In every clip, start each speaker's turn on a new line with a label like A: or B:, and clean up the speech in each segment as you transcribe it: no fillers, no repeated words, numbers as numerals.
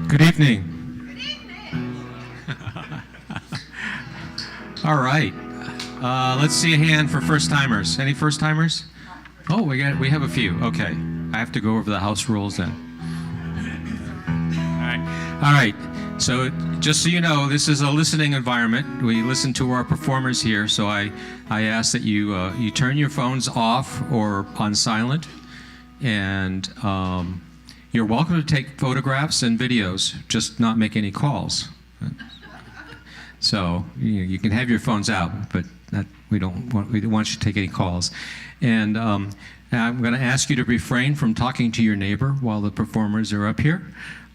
A: Good evening.
B: Good evening.
A: All right. Let's see a hand for first timers. Any first timers? Oh, we have a few. Okay. I have to go over the house rules then. All right. So just so you know, this is a listening environment. We listen to our performers here, so I ask that you turn your phones off or on silent, and you're welcome to take photographs and videos, just not make any calls. So you can have your phones out, but we don't want you to take any calls. And I'm going to ask you to refrain from talking to your neighbor while the performers are up here.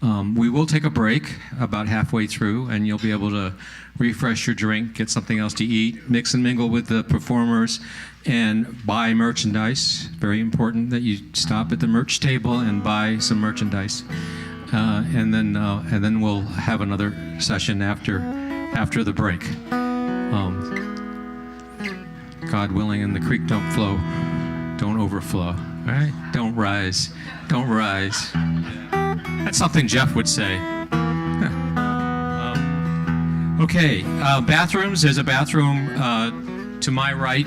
A: We will take a break about halfway through, and you'll be able to refresh your drink, get something else to eat, mix and mingle with the performers, and buy merchandise. Very important that you stop at the merch table and buy some merchandise. And then we'll have another session after the break. God willing, and the creek don't overflow. All right? Don't rise. That's something Jeff would say. Okay, bathrooms. There's a bathroom to my right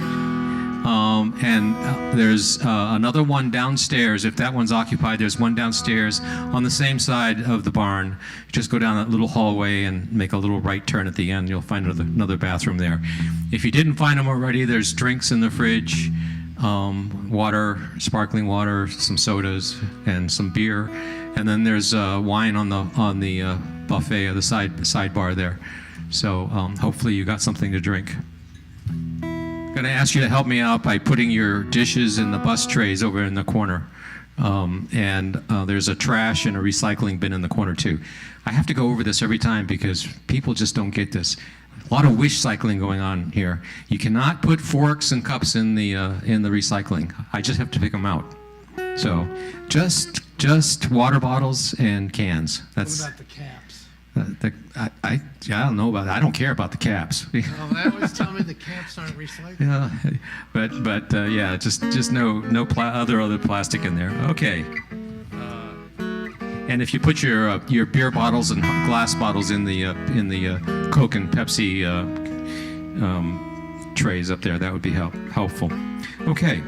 A: And there's another one downstairs. If that one's occupied, there's one downstairs on the same side of the barn. Just go down that little hallway and make a little right turn at the end. You'll find another bathroom there. If you didn't find them already, there's drinks in the fridge, water, sparkling water, some sodas, and some beer. And then there's wine on the buffet or the sidebar there. So hopefully you got something to drink. I'm going to ask you to help me out by putting your dishes in the bus trays over in the corner. And there's a trash and a recycling bin in the corner too. I have to go over this every time because people just don't get this. A lot of wish cycling going on here. You cannot put forks and cups in the recycling. I just have to pick them out. So just water bottles and cans. That's.
B: What about the caps?
A: I don't know about that. I don't care about the caps.
B: Oh, they always tell me the caps aren't recycled.
A: Yeah, but yeah, just no other plastic in there. Okay. And if you put your beer bottles and glass bottles in the Coke and Pepsi trays up there, that would be helpful. Okay.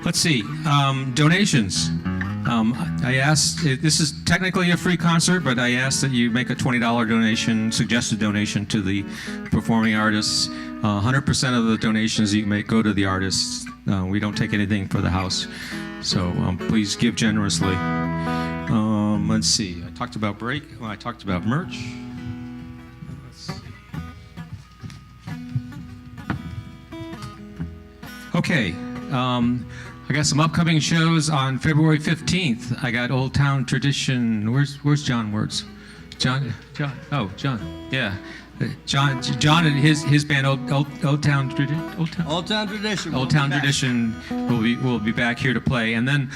A: Let's see. Donations. I asked, this is technically a free concert, but I asked that you make a $20 donation, suggested donation to the performing artists. 100% of the donations you make go to the artists. We don't take anything for the house. So please give generously. Let's see. I talked about break. Well, I talked about merch. Let's see. Okay. I got some upcoming shows on February 15th. I got Old Town Tradition. Where's John Wertz? John. Oh, John. Yeah. John and his band Old Town Tradition.
C: Old Town Tradition.
A: Old Town Tradition will be back here to play. And then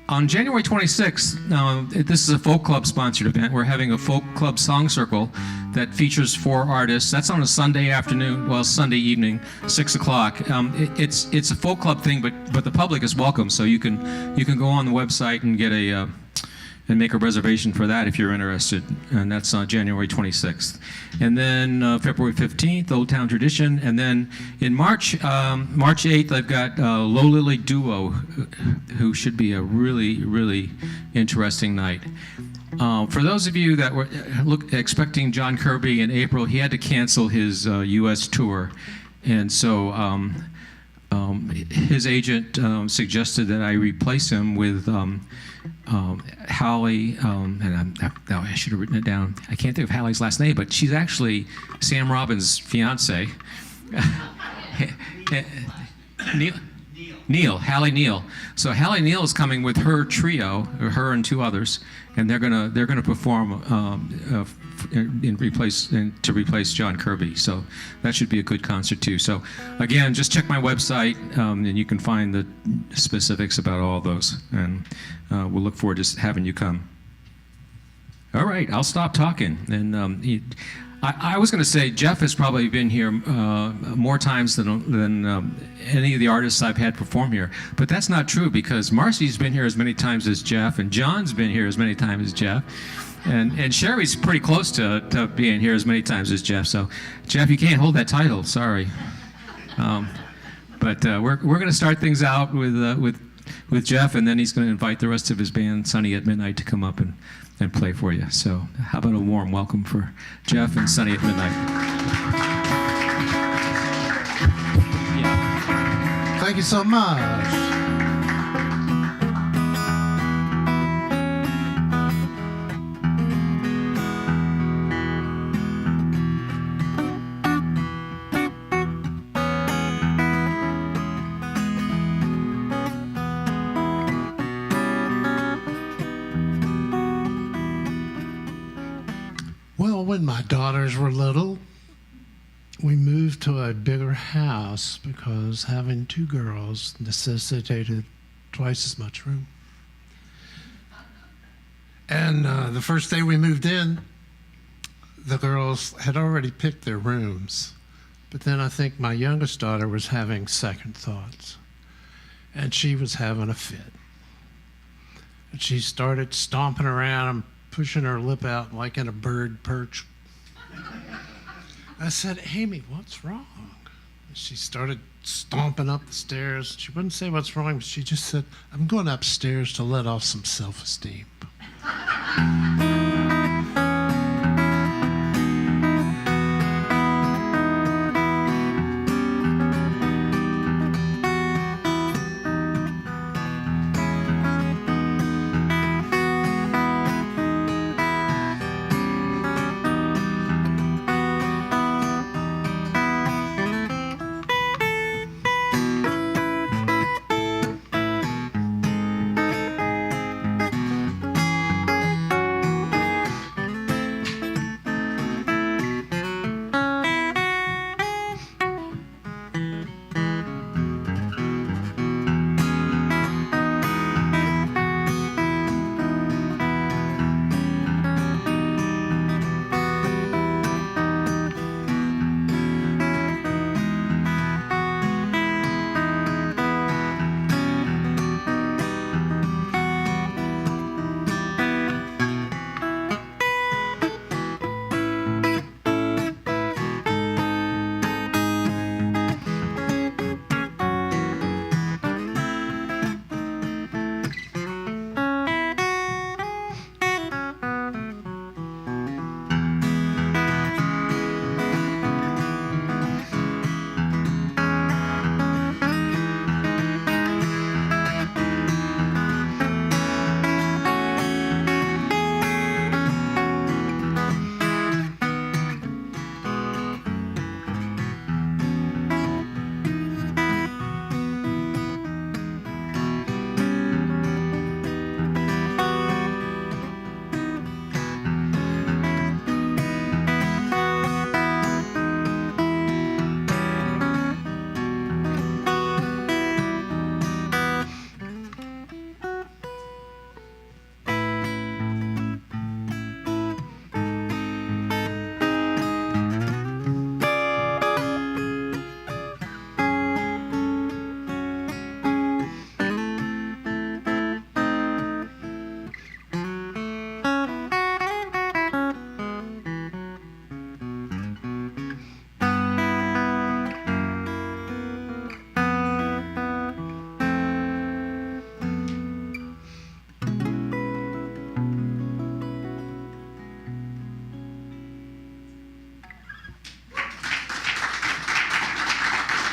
A: on January 26th, this is a folk club sponsored event. We're having a folk club song circle that features 4 artists. That's on a Sunday afternoon, well, Sunday evening, 6 o'clock. It's a folk club thing, but the public is welcome. So you can go on the website and get and make a reservation for that if you're interested. And that's on January 26th. And then February 15th, Old Town Tradition. And then in March 8th, I've got Low Lily Duo, who should be a really, really interesting night. For those of you that were expecting John Kirby in April, he had to cancel his U.S. tour. And so his agent suggested that I replace him with Hallie, and I should have written it down. I can't think of Hallie's last name, but she's actually Sam Robbins' fiance. Hallie Neal. So Hallie Neal is coming with her trio, her and 2 others, and they're gonna perform to replace John Kirby. So that should be a good concert too. So again, just check my website, and you can find the specifics about all those. And we'll look forward to having you come. All right, I'll stop talking. And I was going to say Jeff has probably been here more times than any of the artists I've had perform here. But that's not true because Marcy's been here as many times as Jeff, and John's been here as many times as Jeff. And Sherry's pretty close to being here as many times as Jeff. So, Jeff, you can't hold that title. Sorry. But we're going to start things out with Jeff, and then he's going to invite the rest of his band, Sunny at Midnight, to come up and play for you. So, how about a warm welcome for Jeff and Sunny at Midnight?
B: Yeah. Thank you so much. Well, when my daughters were little, we moved to a bigger house because having 2 girls necessitated twice as much room. And the first day we moved in, the girls had already picked their rooms. But then I think my youngest daughter was having second thoughts, and she was having a fit. And she started stomping around and pushing her lip out like in a bird perch. I said, Amy, what's wrong? She started stomping up the stairs. She wouldn't say what's wrong, but she just said, I'm going upstairs to let off some self-esteem.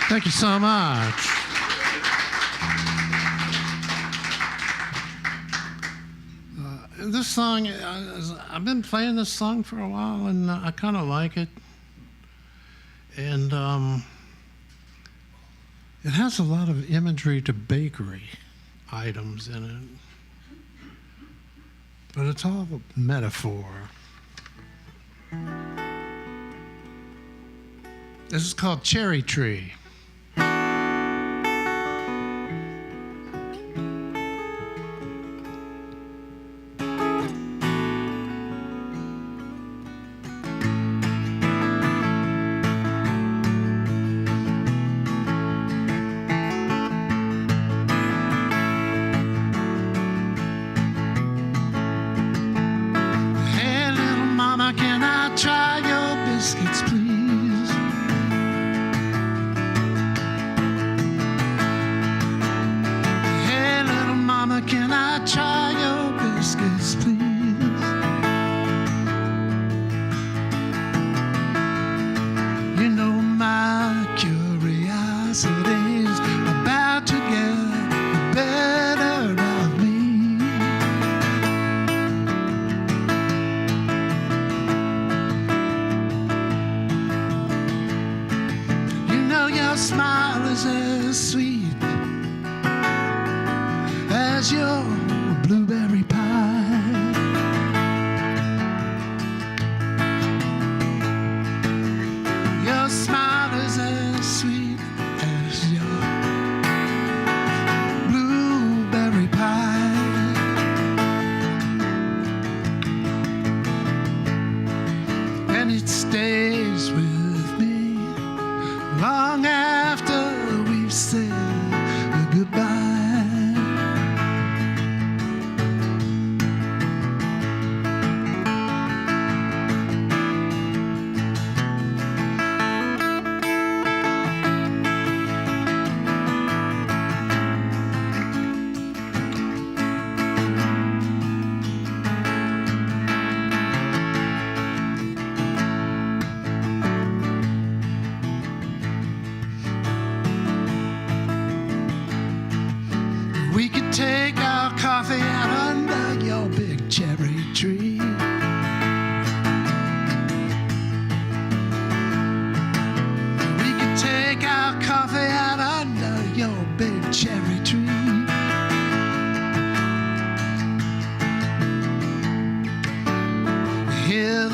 B: Thank you so much. This song, I've been playing this song for a while, and I kind of like it. And it has a lot of imagery to bakery items in it. But it's all a metaphor. This is called Cherry Tree.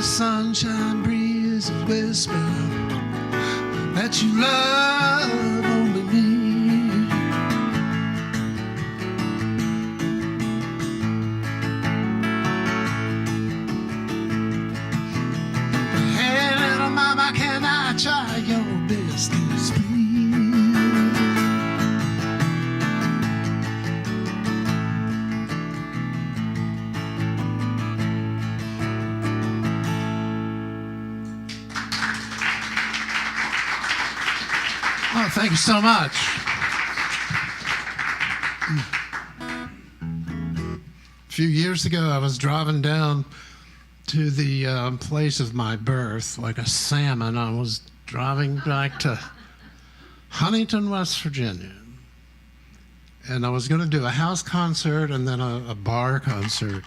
B: the sunshine breeze and whisper that you love only me. Hey, little mama, can I try your business, please? Oh, thank you so much. A few years ago, I was driving down to the place of my birth like a salmon. I was driving back to Huntington, West Virginia. And I was going to do a house concert and then a bar concert.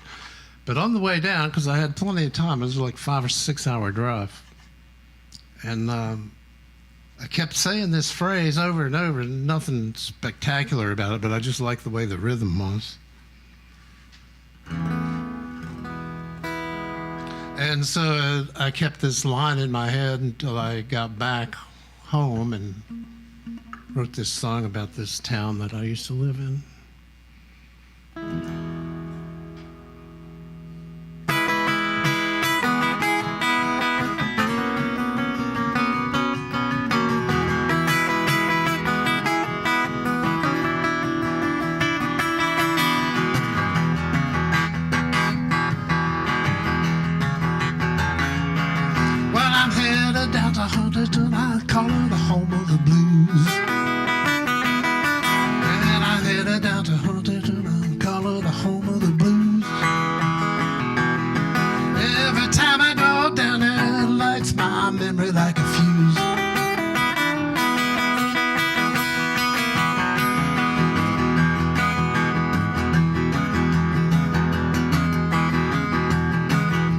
B: But on the way down, because I had plenty of time, it was like 5 or 6 hour drive. And I kept saying this phrase over and over, and nothing spectacular about it, but I just liked the way the rhythm was. And so I kept this line in my head until I got back home and wrote this song about this town that I used to live in. Down to Huntington, I call her the home of the blues. And I headed down to Huntington, I call her the home of the blues. Every time I go down there, it lights my memory like a fuse.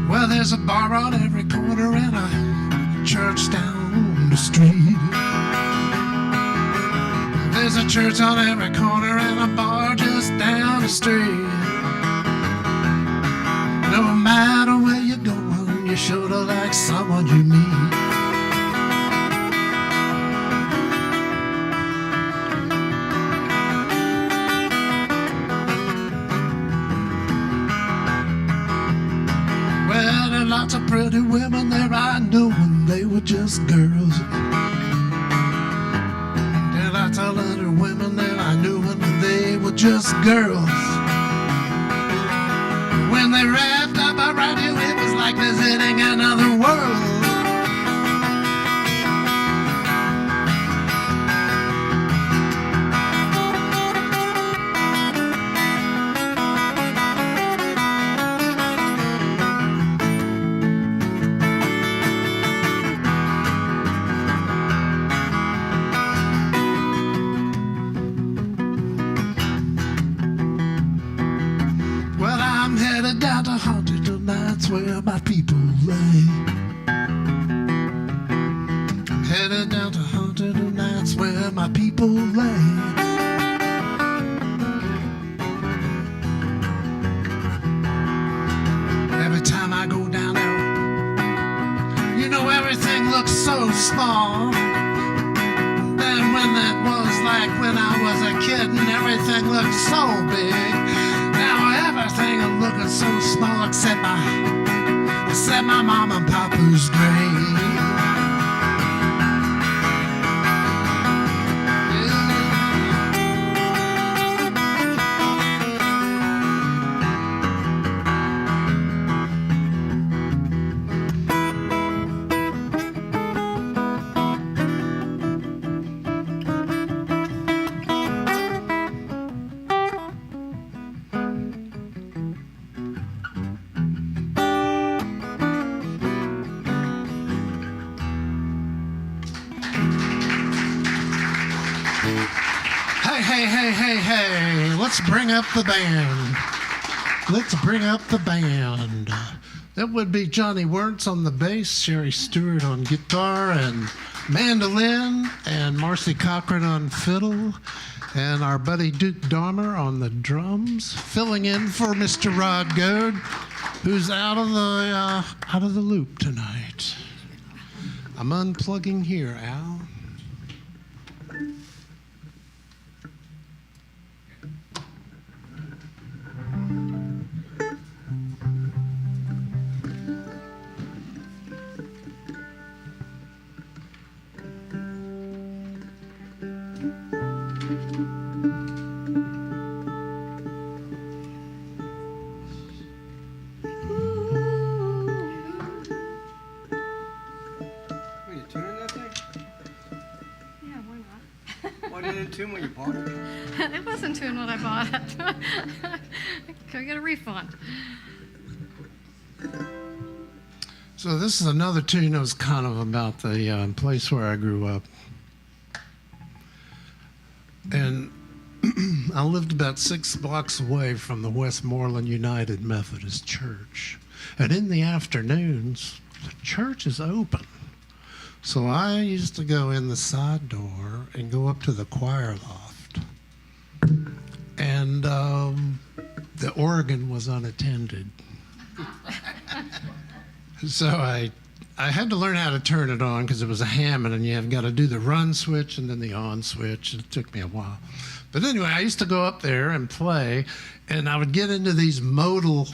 B: Well, there's a bar on every corner and a church down the street. There's a church on every corner and a bar just down the street. No matter where you're going, you're sure to like someone you meet. Well, there are lots of pretty women there I knew when they were just girls. There are lots of little women there I knew when they were just girls. When they wrapped up around you, it was like visiting another world. I'm headed down to Huntington, that's where my people lay. I'm headed down to Huntington, that's where my people lay. Every time I go down there, you know everything looks so small. Then when that was like when I was a kid and everything looked so big. Now everything is looking so small except my mom and papa's grave. Hey, let's bring up the band. Let's bring up the band. That would be Johnny Wertz on the bass, Sherry Stewart on guitar and mandolin, and Marcy Cochran on fiddle, and our buddy Duke Dahmer on the drums, filling in for Mr. Rod Goad, who's out of the loop tonight. I'm unplugging here, Al.
C: Were you tuning that thing?
D: Yeah, why not?
C: Why didn't it tune when you bought it?
D: It wasn't tuned when I bought it. Can I get a refund?
B: So this is another tune that was kind of about the place where I grew up. And I lived about 6 blocks away from the Westmoreland United Methodist Church. And in the afternoons, the church is open. So I used to go in the side door and go up to the choir loft. And the organ was unattended. So I had to learn how to turn it on because it was a Hammond, and you've got to do the run switch and then the on switch. It took me a while. But anyway, I used to go up there and play, and I would get into these modal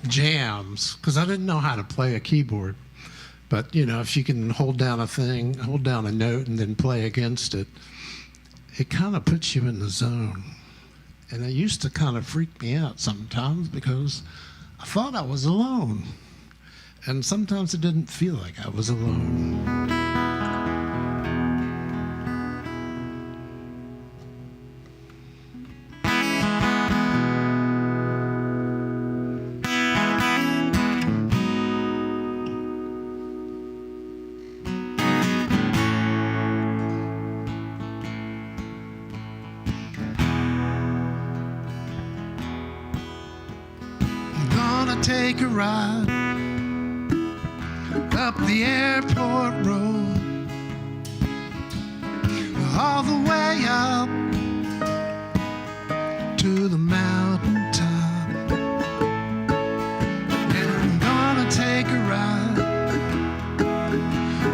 B: jams because I didn't know how to play a keyboard. But, you know, if you can hold down a note and then play against it, it kind of puts you in the zone. And it used to kind of freak me out sometimes because I thought I was alone. And sometimes it didn't feel like I was alone. Take a ride up the airport road, all the way up to the mountaintop. And I'm gonna take a ride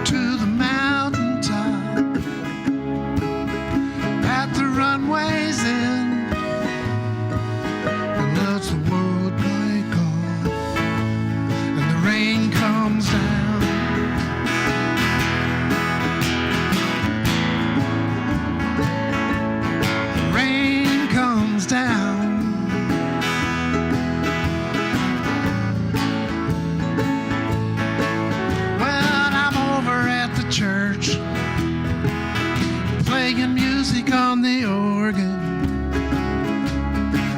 B: to the mountaintop at the runway's end, and that's the world I call. Rain comes down. The rain comes down. Well, I'm over at the church playing music on the organ.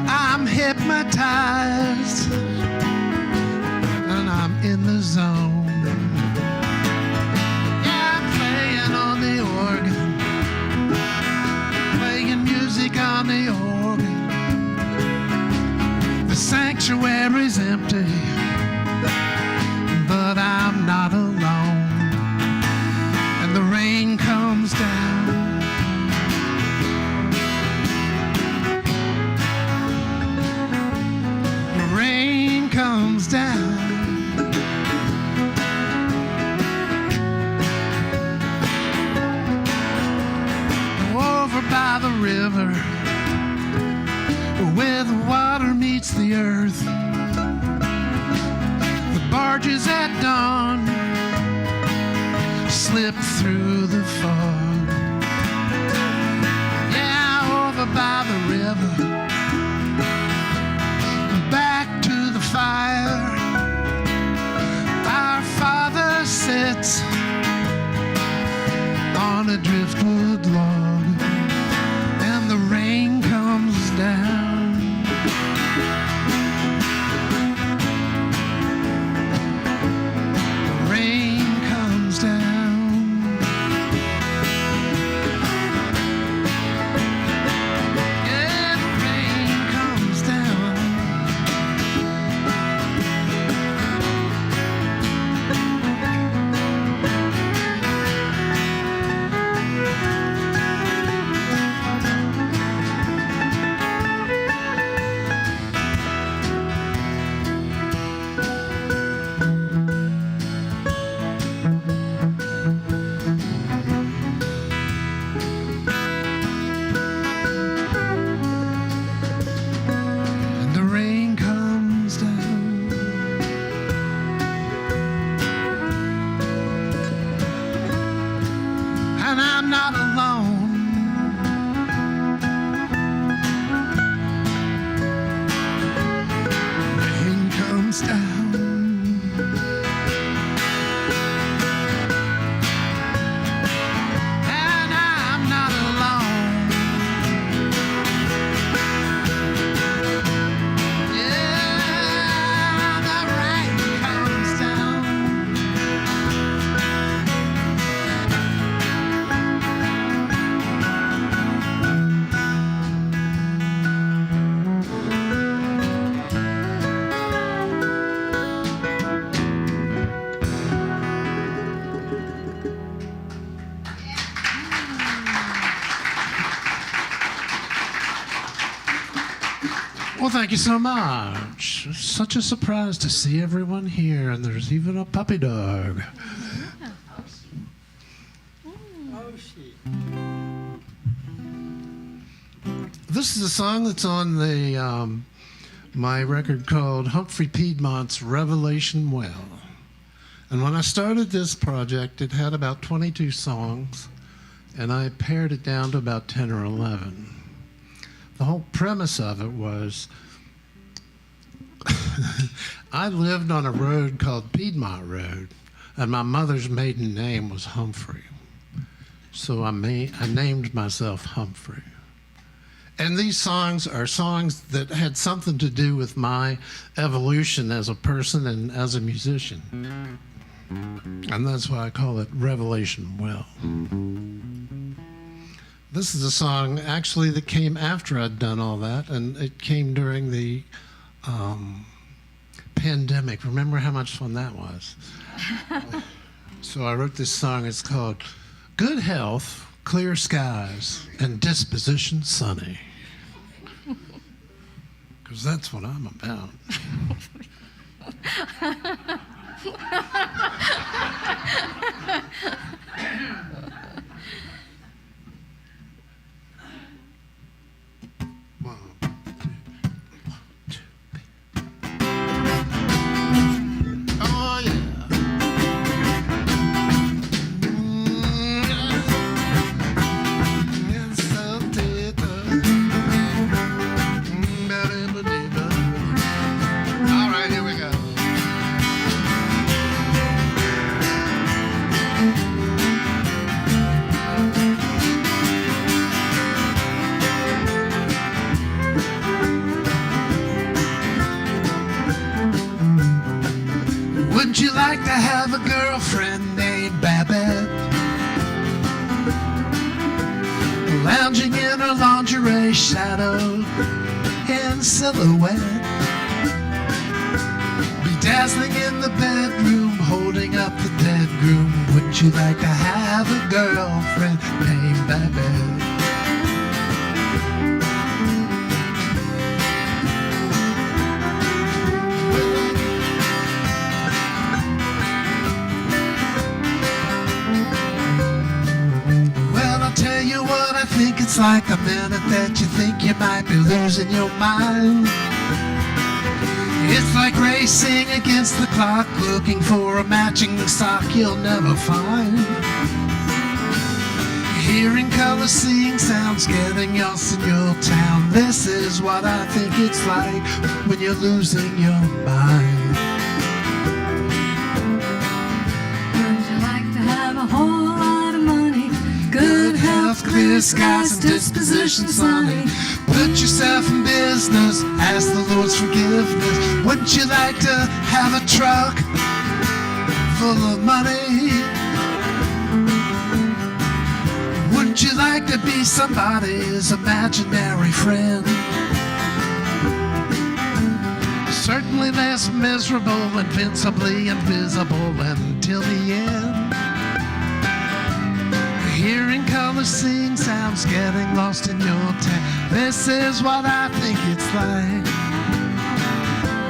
B: I'm hypnotized. In the zone. Yeah, I'm playing on the organ, playing music on the organ. The sanctuary's empty, but I'm not alone. And the rain comes down. The rain comes down. By the river, where the water meets the earth, the barges at dawn slip through the fog. Yeah, over by the river, back to the fire. Our Father sits on a driftwood log. The rain comes down. The rain comes down. Yeah, the comes down. And I'm not alone. Yeah, the rain comes down. Well, thank you so much. It's such a surprise to see everyone here, and there's even a puppy dog.
C: Oh, shit.
B: This is a song that's on the my record called Humphrey Piedmont's Revelation Well. And when I started this project, it had about 22 songs, and I pared it down to about 10 or 11. The whole premise of it was I lived on a road called Piedmont Road, and my mother's maiden name was Humphrey. So I named myself Humphrey. And these songs are songs that had something to do with my evolution as a person and as a musician. And that's why I call it Revelation Well. This is a song actually that came after I'd done all that, and it came during the pandemic. Remember how much fun that was? So I wrote this song. It's called Good Health, Clear Skies, and Disposition Sunny. Because that's what I'm about. Oh, yeah. All right, here we go. Would you like to have a girlfriend named Babette? Lounging in her lingerie, shadowed in silhouette. Be dazzling in the bedroom, holding up the dead groom. Would you like to have a girlfriend named Babette? Well, I'll tell you what I think it's like the minute that you think you might be losing your mind. It's like racing against the clock, looking for a matching sock you'll never find. Hearing colors, seeing sounds, getting lost in your town. This is what I think it's like when you're losing your mind.
E: Would you like to have a whole lot of money? Good health, clear skies, and disposition sunny.
B: Put yourself in business, ask the Lord's forgiveness. Wouldn't you like to have a truck full of money? Wouldn't you like to be somebody's imaginary friend? Certainly less miserable, invincibly invisible until the end. Hearing colors, seeing sounds, getting lost in your town. This is what I think it's like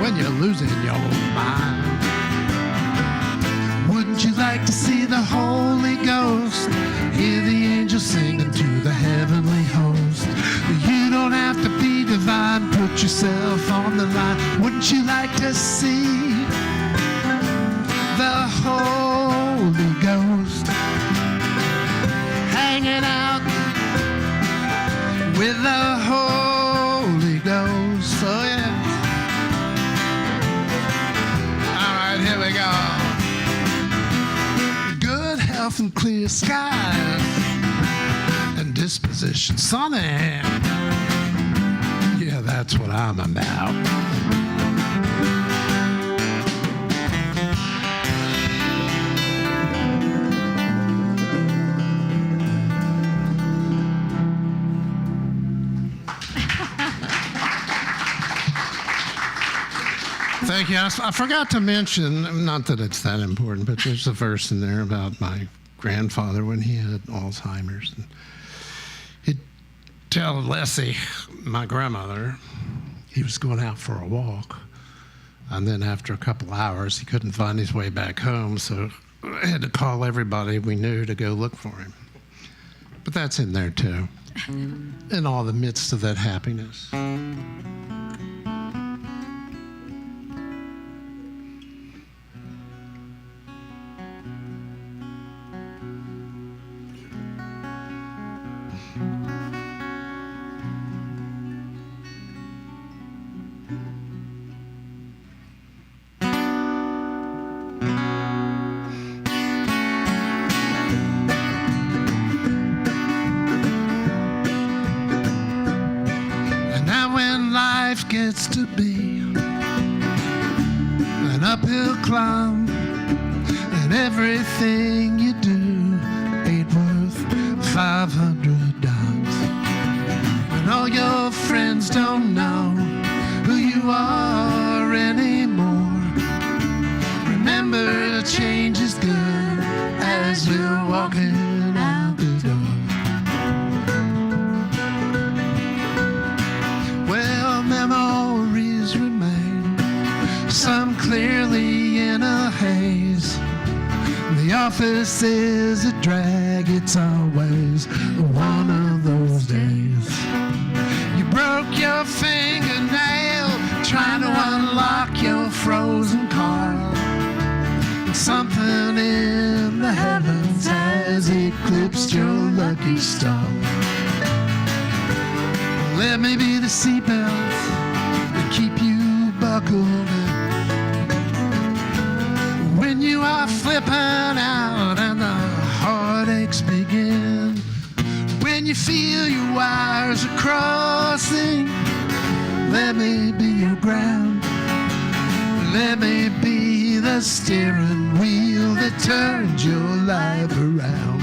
B: when you're losing your mind. Wouldn't you like to see the Holy Ghost? Hear the angels singing to the heavenly host. You don't have to be divine, put yourself on the line. Wouldn't you like to see the Holy Ghost hanging out with the Holy Ghost? Oh yeah. clear skies and disposition sunny. Yeah, that's what I'm about. Thank you. I forgot to mention, not that it's that important, but there's a verse in there about my grandfather when he had Alzheimer's. And he'd tell Leslie, my grandmother, he was going out for a walk. And then after a couple hours, he couldn't find his way back home, so I had to call everybody we knew to go look for him. But that's in there too, in all the midst of that happiness. Life gets to be an uphill climb, and everything you do ain't worth 500 dimes. When all your friends don't know who you are anymore, remember change is good as we're walking out the door. Memories remain, some clearly in a haze. The office is a drag, it's always one of those days. You broke your fingernail trying to unlock your frozen car, and something in the heavens has eclipsed your lucky star. Let me be the seatbelt that keep you buckled in when you are flipping out and the heartaches begin. When you feel your wires are crossing, let me be your ground. Let me be the steering wheel that turns your life around.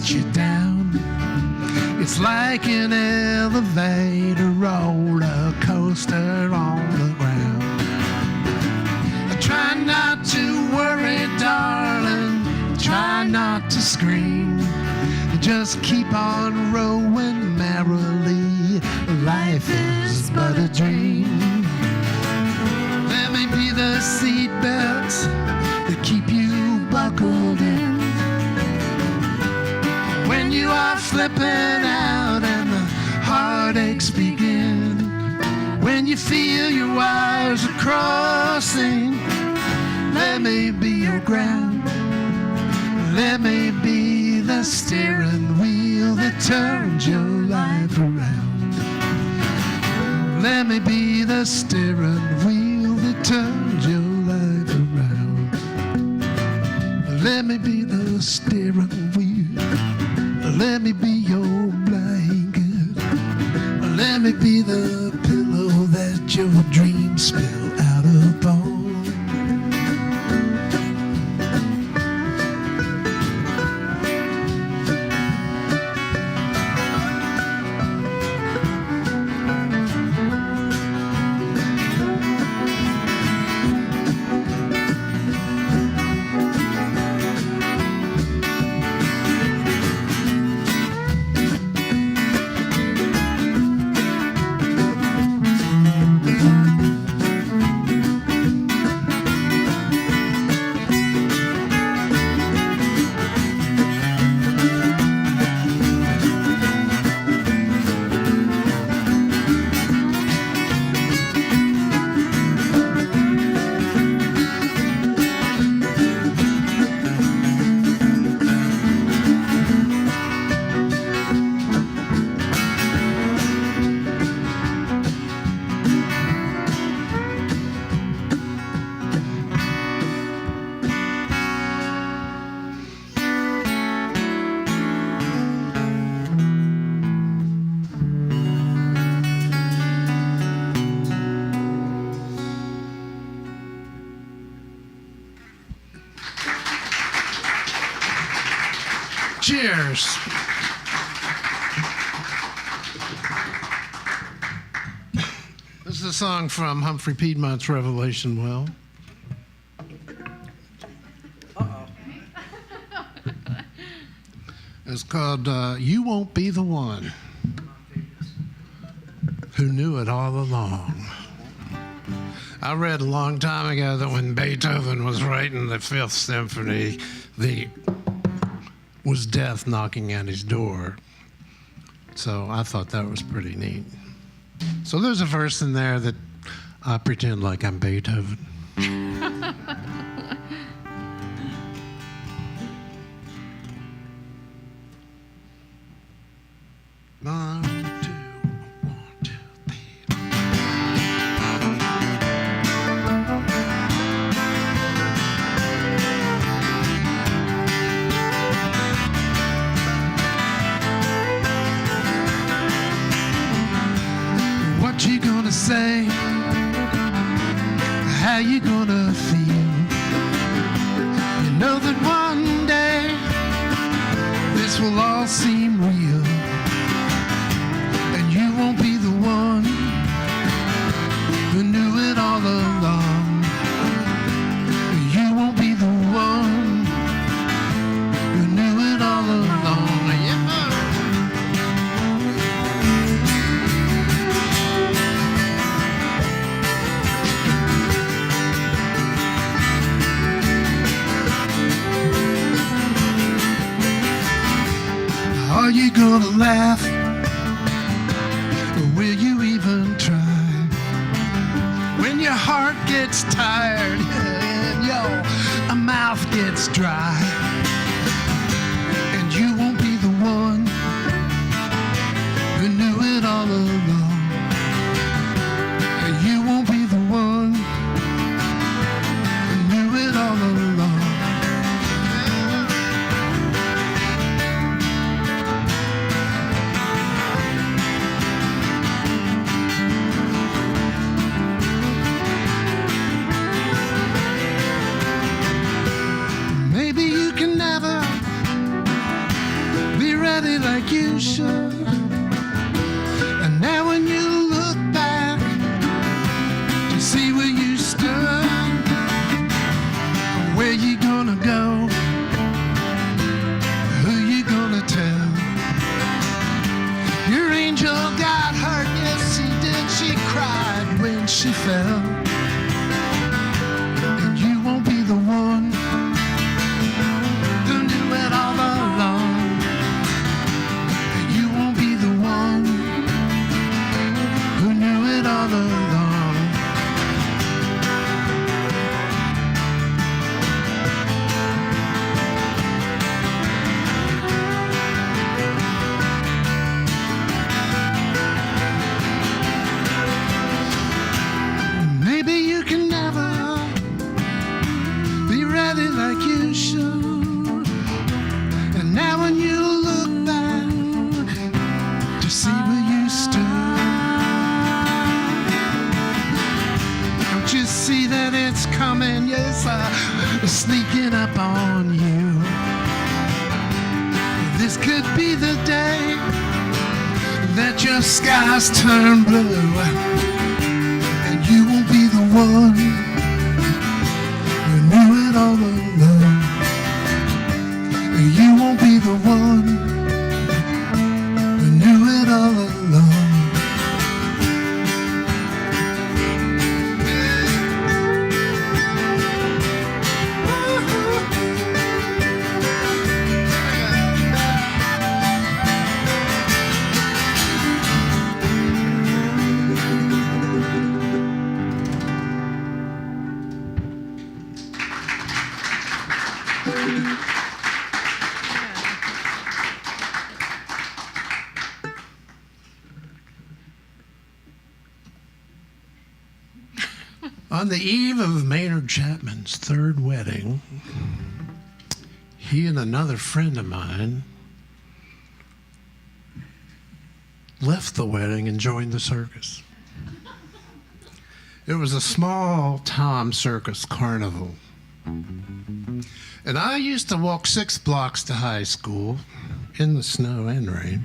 B: You down. It's like an elevator, roller coaster on the ground. Try not to worry, darling. Try not to scream. Just keep on rowing merrily. Life is but a dream. Let me be the seatbelt that keep you buckled in when you are flipping out and the heartaches begin. When you feel your wires are crossing, let me be your ground. Let me be the steering wheel that turns your life around. Let me be the steering wheel that turns your life around. Let me be the steering wheel. Let me be your blanket. Let me be the pillow that your dreams spill out upon. Cheers. This is a song from Humphrey Piedmont's Revelation Well. It's called You Won't Be the One Who Knew It All Along. I read a long time ago that when Beethoven was writing the Fifth Symphony, was death knocking at his door. So I thought that was pretty neat. So there's a verse in there that I pretend like I'm Beethoven. One, two, one, two, three. What you gonna say? How you gonna feel? You know that one day this will all seem real. You won't be the one who knew it all along. You won't be the one who knew it all along. Are you gonna laugh? Will you even try? When your heart gets tired and your mouth gets dry, and you won't be the one who knew it all along. You won't be the one who knew it all along. Like you should. And now when you look back to see where you stood, where you gonna go, who you gonna tell? Your angel got hurt, yes she did. She cried when she fell. And you won't be the one who knew it all along. All along. Maybe you can never be ready like you should. And now when you look back to see where you stood, you see that it's coming, yes, sneaking up on you. This could be the day that your skies turn blue, and you won't be the one who knew it all along. You won't be the one who knew it all along. On the eve of Maynard Chapman's third wedding, he and another friend of mine left the wedding and joined the circus. It was a small Tom circus carnival. And I used to walk 6 blocks to high school in the snow and rain.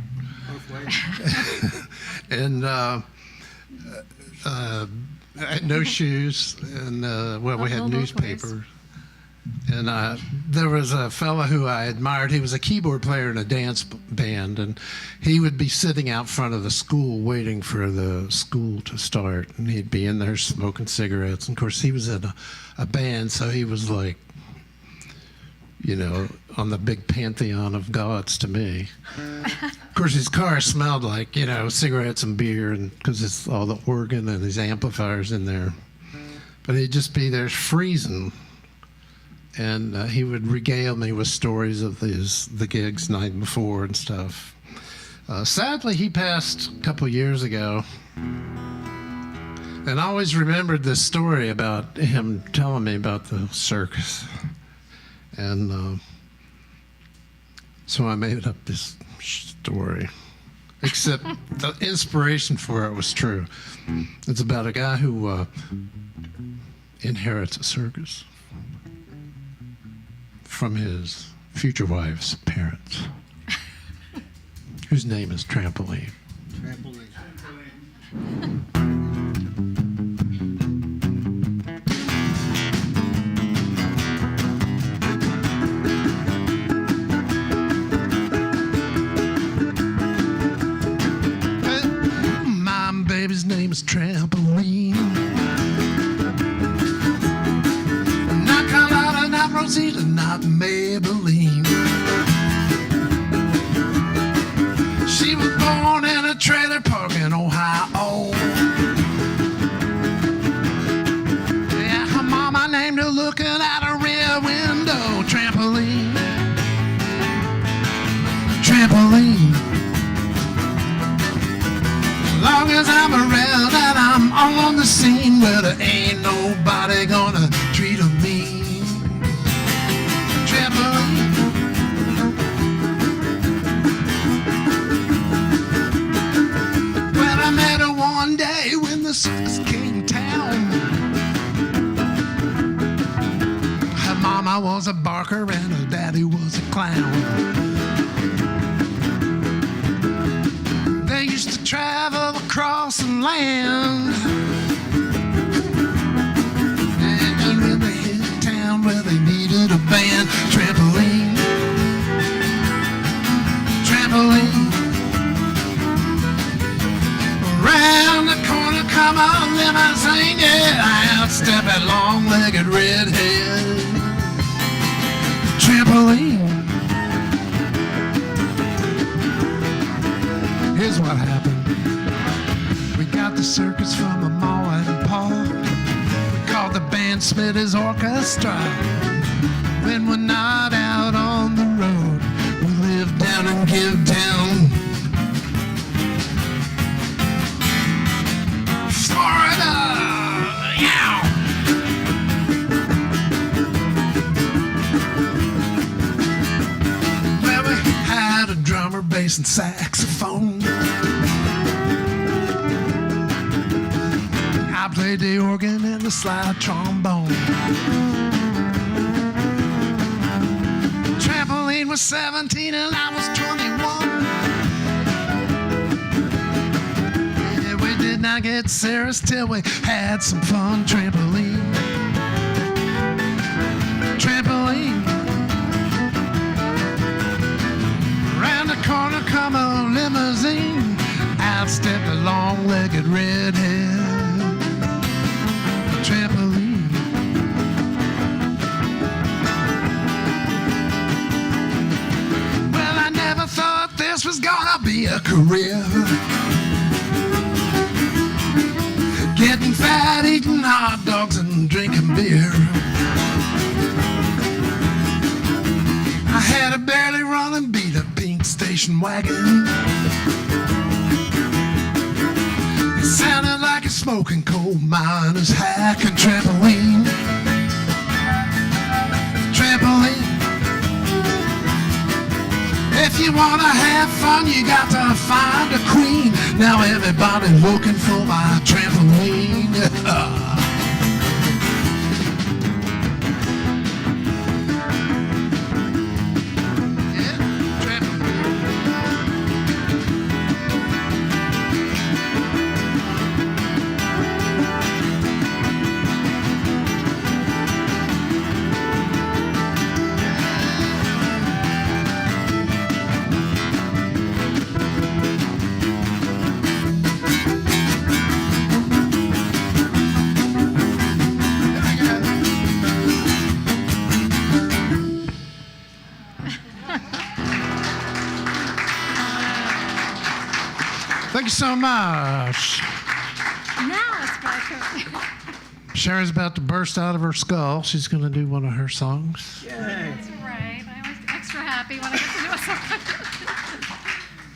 C: Both ways.
B: And I had no shoes, and well, we had
D: Uphill both
B: newspaper. And there was a fella who I admired. He was a keyboard player in a dance band, and he would be sitting out front of the school waiting for the school to start. And he'd be in there smoking cigarettes. And of course, he was in a band, so he was like, you know, on the big pantheon of gods to me. Of course, his car smelled like, you know, cigarettes and beer, and because it's all the organ and his amplifiers in there. But he'd just be there freezing. And he would regale me with stories of the gigs night before and stuff. Sadly, he passed a couple years ago. And I always remembered this story about him telling me about the circus. And so I made up this story. Except the inspiration for it was true. It's about a guy who inherits a circus from his future wife's parents, whose name is Trampoline.
C: Trampoline.
B: My baby's name is Trampoline. Not Carlotta, not Rosita, not Maybelline. She was born in a trailer park in Ohio. Yeah, her mama named her looking out a rear window. Trampoline. Trampoline. Long as I'm around and I'm on the scene, well, there ain't nobody gonna treat her mean. Trampoline. Well, I met her one day when the circus came town. Her mama was a barker and her daddy was a clown. They used to travel across the land, and even they hit a town where they needed a band. Trampoline, trampoline. Around the corner come a limousine, yeah, outstep that long-legged redhead. Trampoline. Here's what happened. We got the circus from a Ma and Pa. We called the band Smitty's Orchestra. When we're not out on the road, we live down in Givetown, Florida. Yeah. Well, we had a drummer, bass, and saxophone. I played the organ and the slide trombone. Trampoline was 17 and I was 21. Yeah, we did not get serious till we had some fun. Trampoline. Trampoline. Around the corner come a limousine. Out stepped a long-legged redhead. Trampoline. Well, I never thought this was gonna be a career. Getting fat, eating hot dogs, and drinking beer. I had a barely running beat up pink station wagon. It sounded like a smoking coal miner's hack. And trampoline, trampoline. If you wanna have fun, you got to find a queen. Now everybody looking for my trampoline. so much.
D: Now it's my turn.
B: Sharon's about to burst out of her skull. She's going to do one of her songs.
D: That's right. I always extra happy when I get to do something.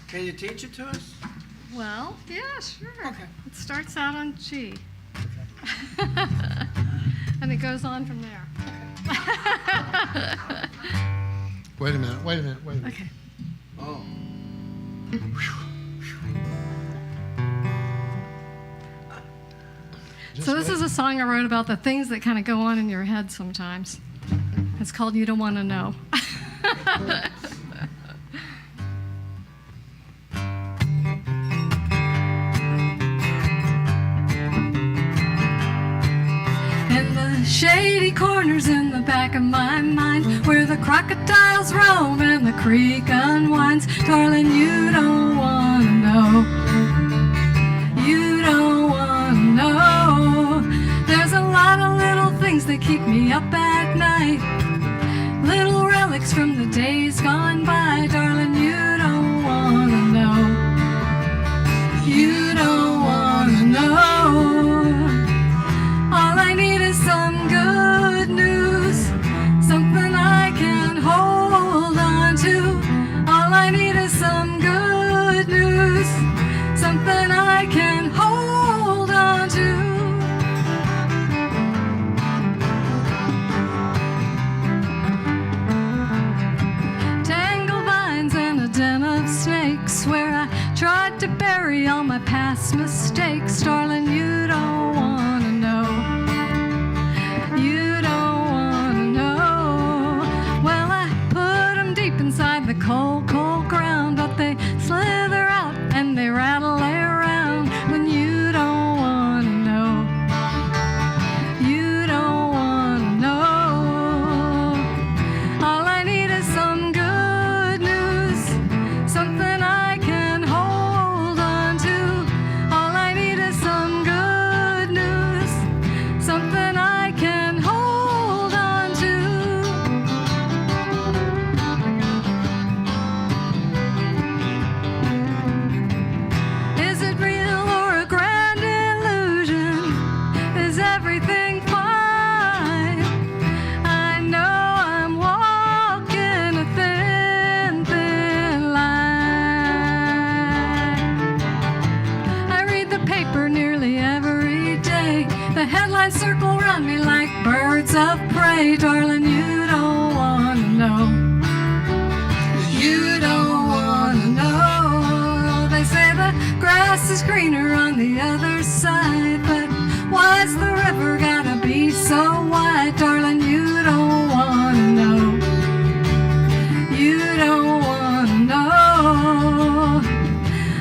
C: Can you teach it to us?
D: Well, yeah, sure.
C: Okay.
D: It starts out on G. And it goes on from there.
B: Wait a minute.
D: Okay.
C: Oh.
D: So this is a song I wrote about the things that kind of go on in your head sometimes. It's called You Don't Want to Know. In the shady corners in the back of my mind, where the crocodiles roam and the creek unwinds, darling, you don't want to know. You don't want to know. There's a lot of little things that keep me up at night, little relics from the days gone by, darling, you don't want to know. You don't want to know. All I need is some good news, something I can hold on to. All I need is some good news, something I can hold on to. Tangled vines and a den of snakes, where I tried to bury all my past mistakes, darling, you don't want to know. You don't want to know. Well, I put them deep inside the cold, cold ground, but they slither out and they rattle around when you don't want to know. You don't want to know. All I need is some good news, something I can hold on to. All I need is some good news, something I can hold on to. Is it real or a grand illusion? Is everything fine? I know I'm walking a thin, thin line. I read the paper nearly every day. The headlines circle around me like birds of prey. Darling, you don't want to know. You don't want to know. They say the grass is greener on the other side, but why's the river gotta be so wide? Darling, you don't want to know. You don't want to know.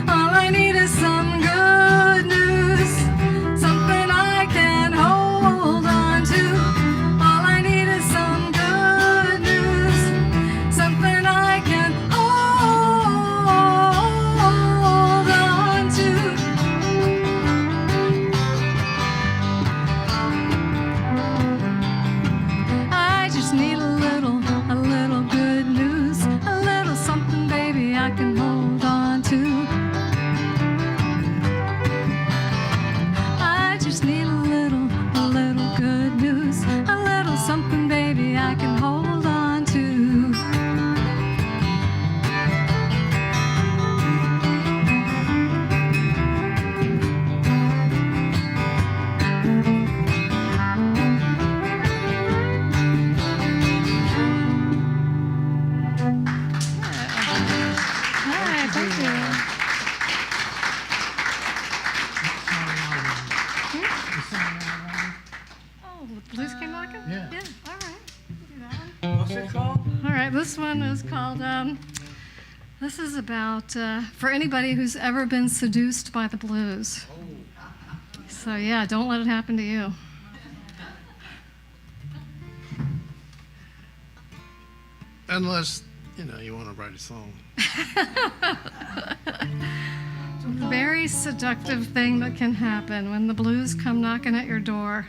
D: All I need is some good news, something I can hold on to. All I need is some good news, something I can hold on to. I just need a little good news, a little something, baby, I can hold on to. I just need a little good news, a little something, baby, I can hold on to. Hi, thank you. Oh, the blues came knocking?
B: Yeah.
D: All right. We can do that one.
C: What's it called?
D: All right, this one is called, this is about, for anybody who's ever been seduced by the blues. So yeah, don't let it happen to you.
B: Unless, you want to write a song.
D: Very seductive thing that can happen when the blues come knocking at your door.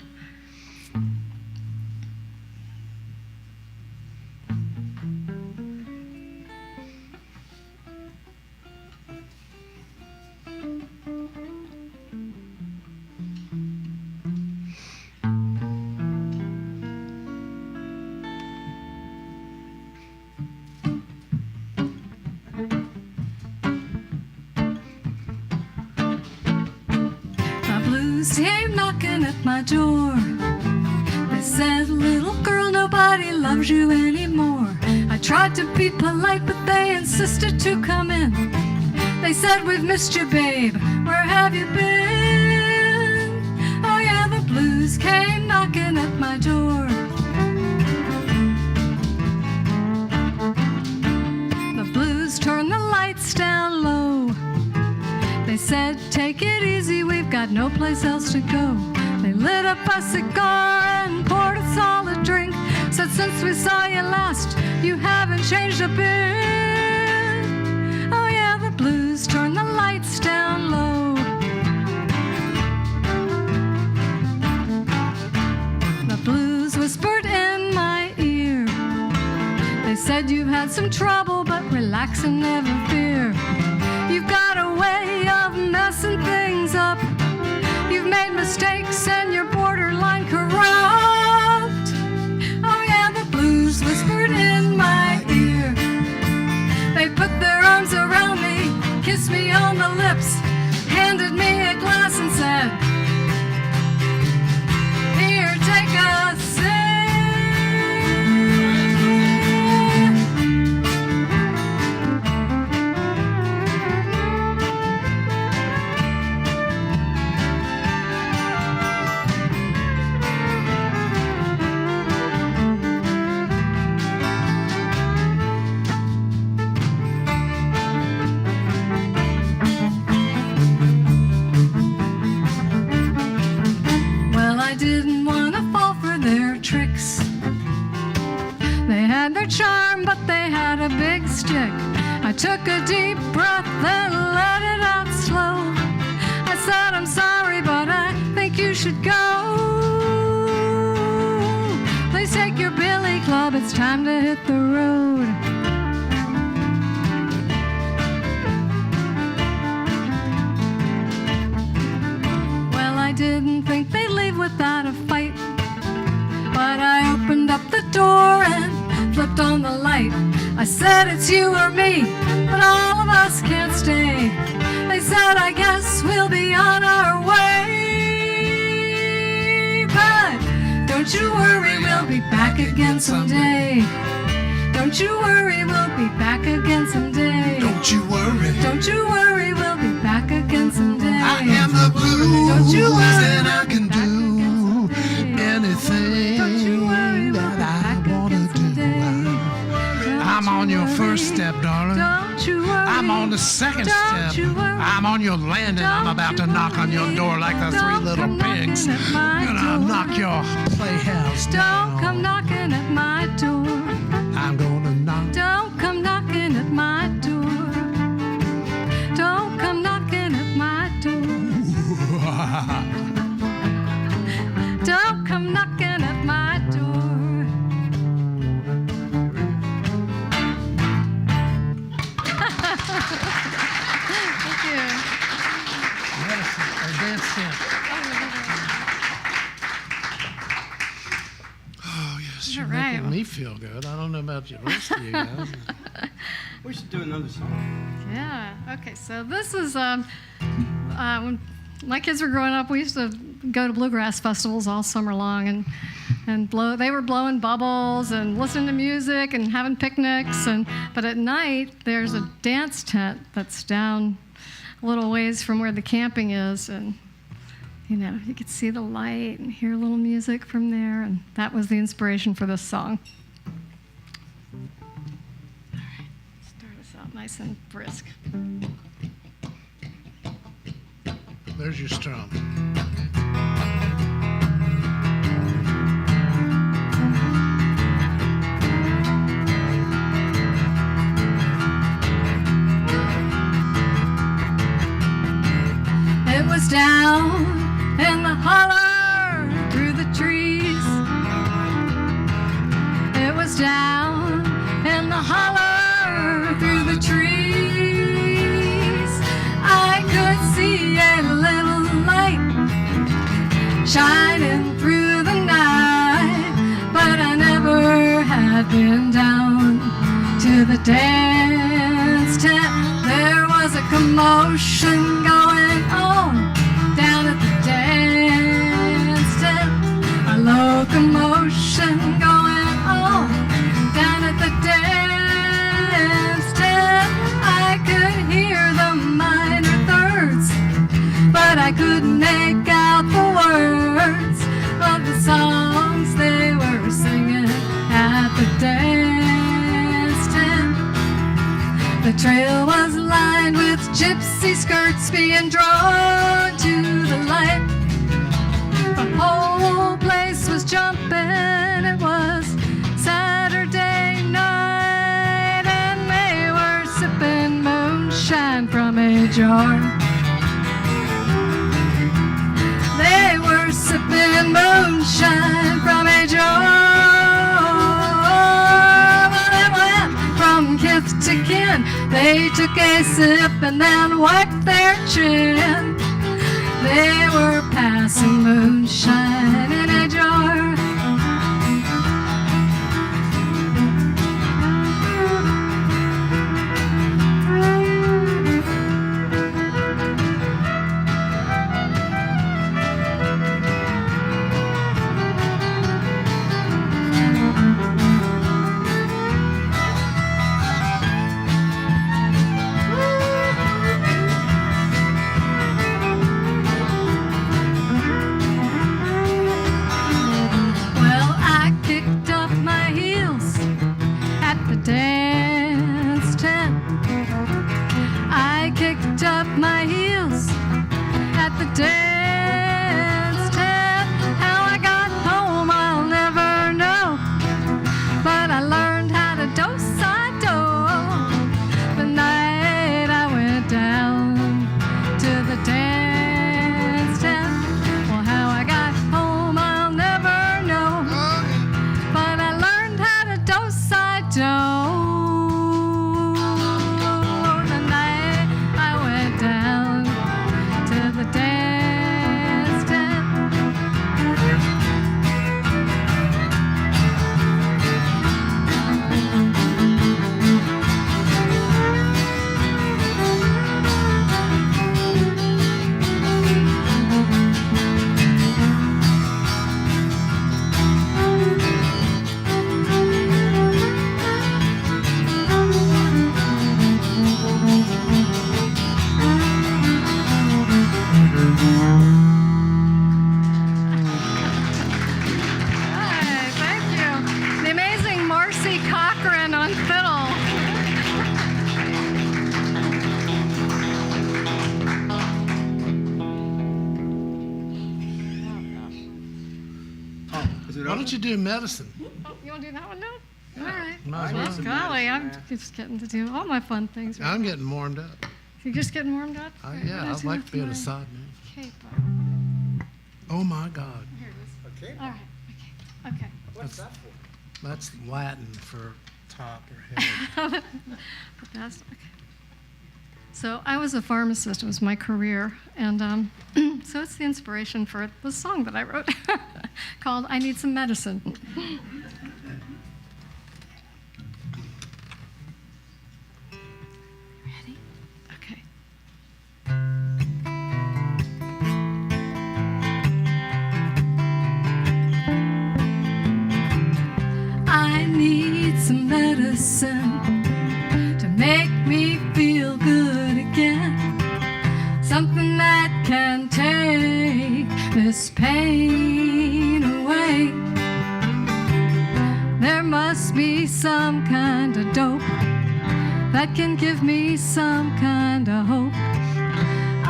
D: blues came knocking at my door. They said, little girl, nobody loves you anymore. I tried to be polite, but they insisted to come in. They said, we've missed you, babe. Where have you been? Oh yeah, the blues came knocking at my door. The blues turned the lights down low. They said, take it easy, we've got no place else to go. They lit up a cigar and poured us all a drink. Said, since we saw you last, you haven't changed a bit. Oh yeah, the blues turned the lights down low. The blues whispered in my ear. They said, you've had some trouble, but relax and never fear. You've got a way of messing things up. You've made mistakes and you're borderline corrupt. Oh yeah, the blues whispered in my ear. They put their arms around me, kissed me on the lips, handed me a glass and said, here, take a sip. I didn't want to fall for their tricks. They had their charm, but they had a big stick. I took a deep breath and let it out slow. I said, I'm sorry, but I think you should go. Please take your billy club, it's time to hit the road. I didn't think they'd leave without a fight, but I opened up the door and flipped on the light. I said, it's you or me, but all of us can't stay. They said, I guess we'll be on our way, but don't you worry, we'll be back again someday. Don't you worry, we'll be back again someday.
B: Don't you worry.
D: Don't you worry, we'll be back again someday.
B: I am the blues,
D: Don't you worry,
B: and I can do anything
D: Don't you worry, we'll
B: that
D: be
B: I
D: back
B: want
D: again
B: to do.
D: someday.
B: I'm on your first step, darling.
D: Don't you worry.
B: I'm on the second
D: Don't
B: step.
D: you worry.
B: I'm on your landing. I'm
D: Don't
B: about to
D: you
B: knock on your
D: worry.
B: door like the three
D: Don't
B: little
D: come knocking
B: pigs.
D: at my
B: Gonna
D: door.
B: knock your playhouse down.
D: Don't come knocking at my door.
B: I'm gonna knock.
D: Don't come knocking at my door. Don't come knocking at my door. Don't come knocking at my door. Thank you.
B: Our dance camp. Oh, yes, you're
D: All right.
B: making me feel good. I don't know about the rest of you guys.
C: We should do another song.
D: Yeah. Okay. So this is when my kids were growing up. We used to go to bluegrass festivals all summer long and blow. They were blowing bubbles and listening to music and having picnics. But at night there's a dance tent that's down a little ways from where the camping is, and you could see the light and hear a little music from there. And that was the inspiration for this song. Start us out nice and brisk.
B: There's your strum.
D: It was down in the holler through the trees. It was down in the holler through the trees. I could see a little light shining through the night, but I never had been down to the dance tent. There was a commotion going on down at the dance I couldn't make out the words of the songs they were singing at the dance tent. The trail was lined with gypsy skirts being drawn to the light. The whole place was jumping. It was Saturday night, and they were sipping moonshine from a jar. They were sipping moonshine from a jar. Well, it went from kith to kin. They took a sip and then wiped their chin. They were passing moonshine in a jar. Well, I kicked up my heels at the dance tent. I kicked up my heels at the dance tent. How I got home, I'll never know. But I learned how to do-side-do the night I went down to the dance tent. Well, how I got home, I'll never know. But I learned how to do-side-do the night I went down to the dance tent. Hi, thank you. The amazing Marcy Cochran on fiddle.
C: Oh, is it
B: Why
C: over?
B: don't you do medicine?
D: Oh, you want to do that one now? All right.
B: Might as
D: Well,
B: well.
D: golly, I'm just getting to do all my fun things. Right
B: I'm
D: now.
B: getting warmed up.
D: You're just getting warmed up? All right,
B: Yeah,
D: what is
B: I'd like
D: with
B: to be at
D: my
B: a side move.
D: cape?
B: Oh my God,
D: Here it is.
C: Okay.
D: All right. Okay. Okay.
C: What's that for?
B: that's Latin for top or head.
D: But that's okay. So I was a pharmacist. It was my career, and so it's the inspiration for the song that I wrote called "I Need Some Medicine." Ready? Okay. I need some medicine to make me feel good again. Something that can take this pain away. There must be some kind of dope that can give me some kind of hope.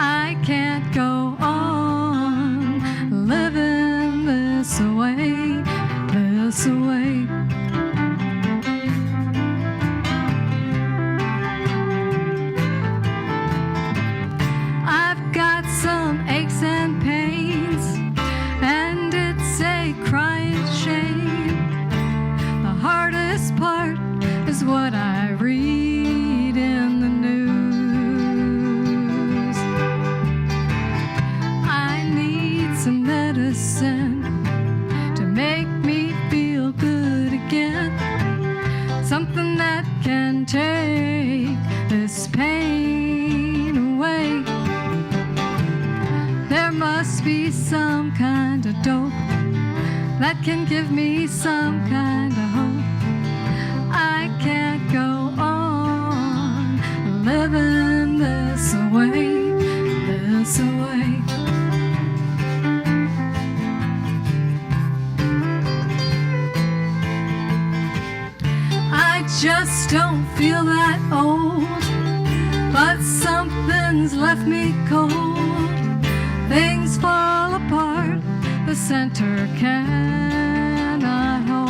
D: I can't go on living this away, this away. I've got some aches and pains, and it's a crying shame. The hardest part is what I read in the news. I need some medicine to make me feel good again. Something that can take this pain away. There must be some kind of dope that can give me some kind of hope. I can't go on living this away, this away. just don't feel that old, but something's left me cold. Things fall apart, the center cannot hold.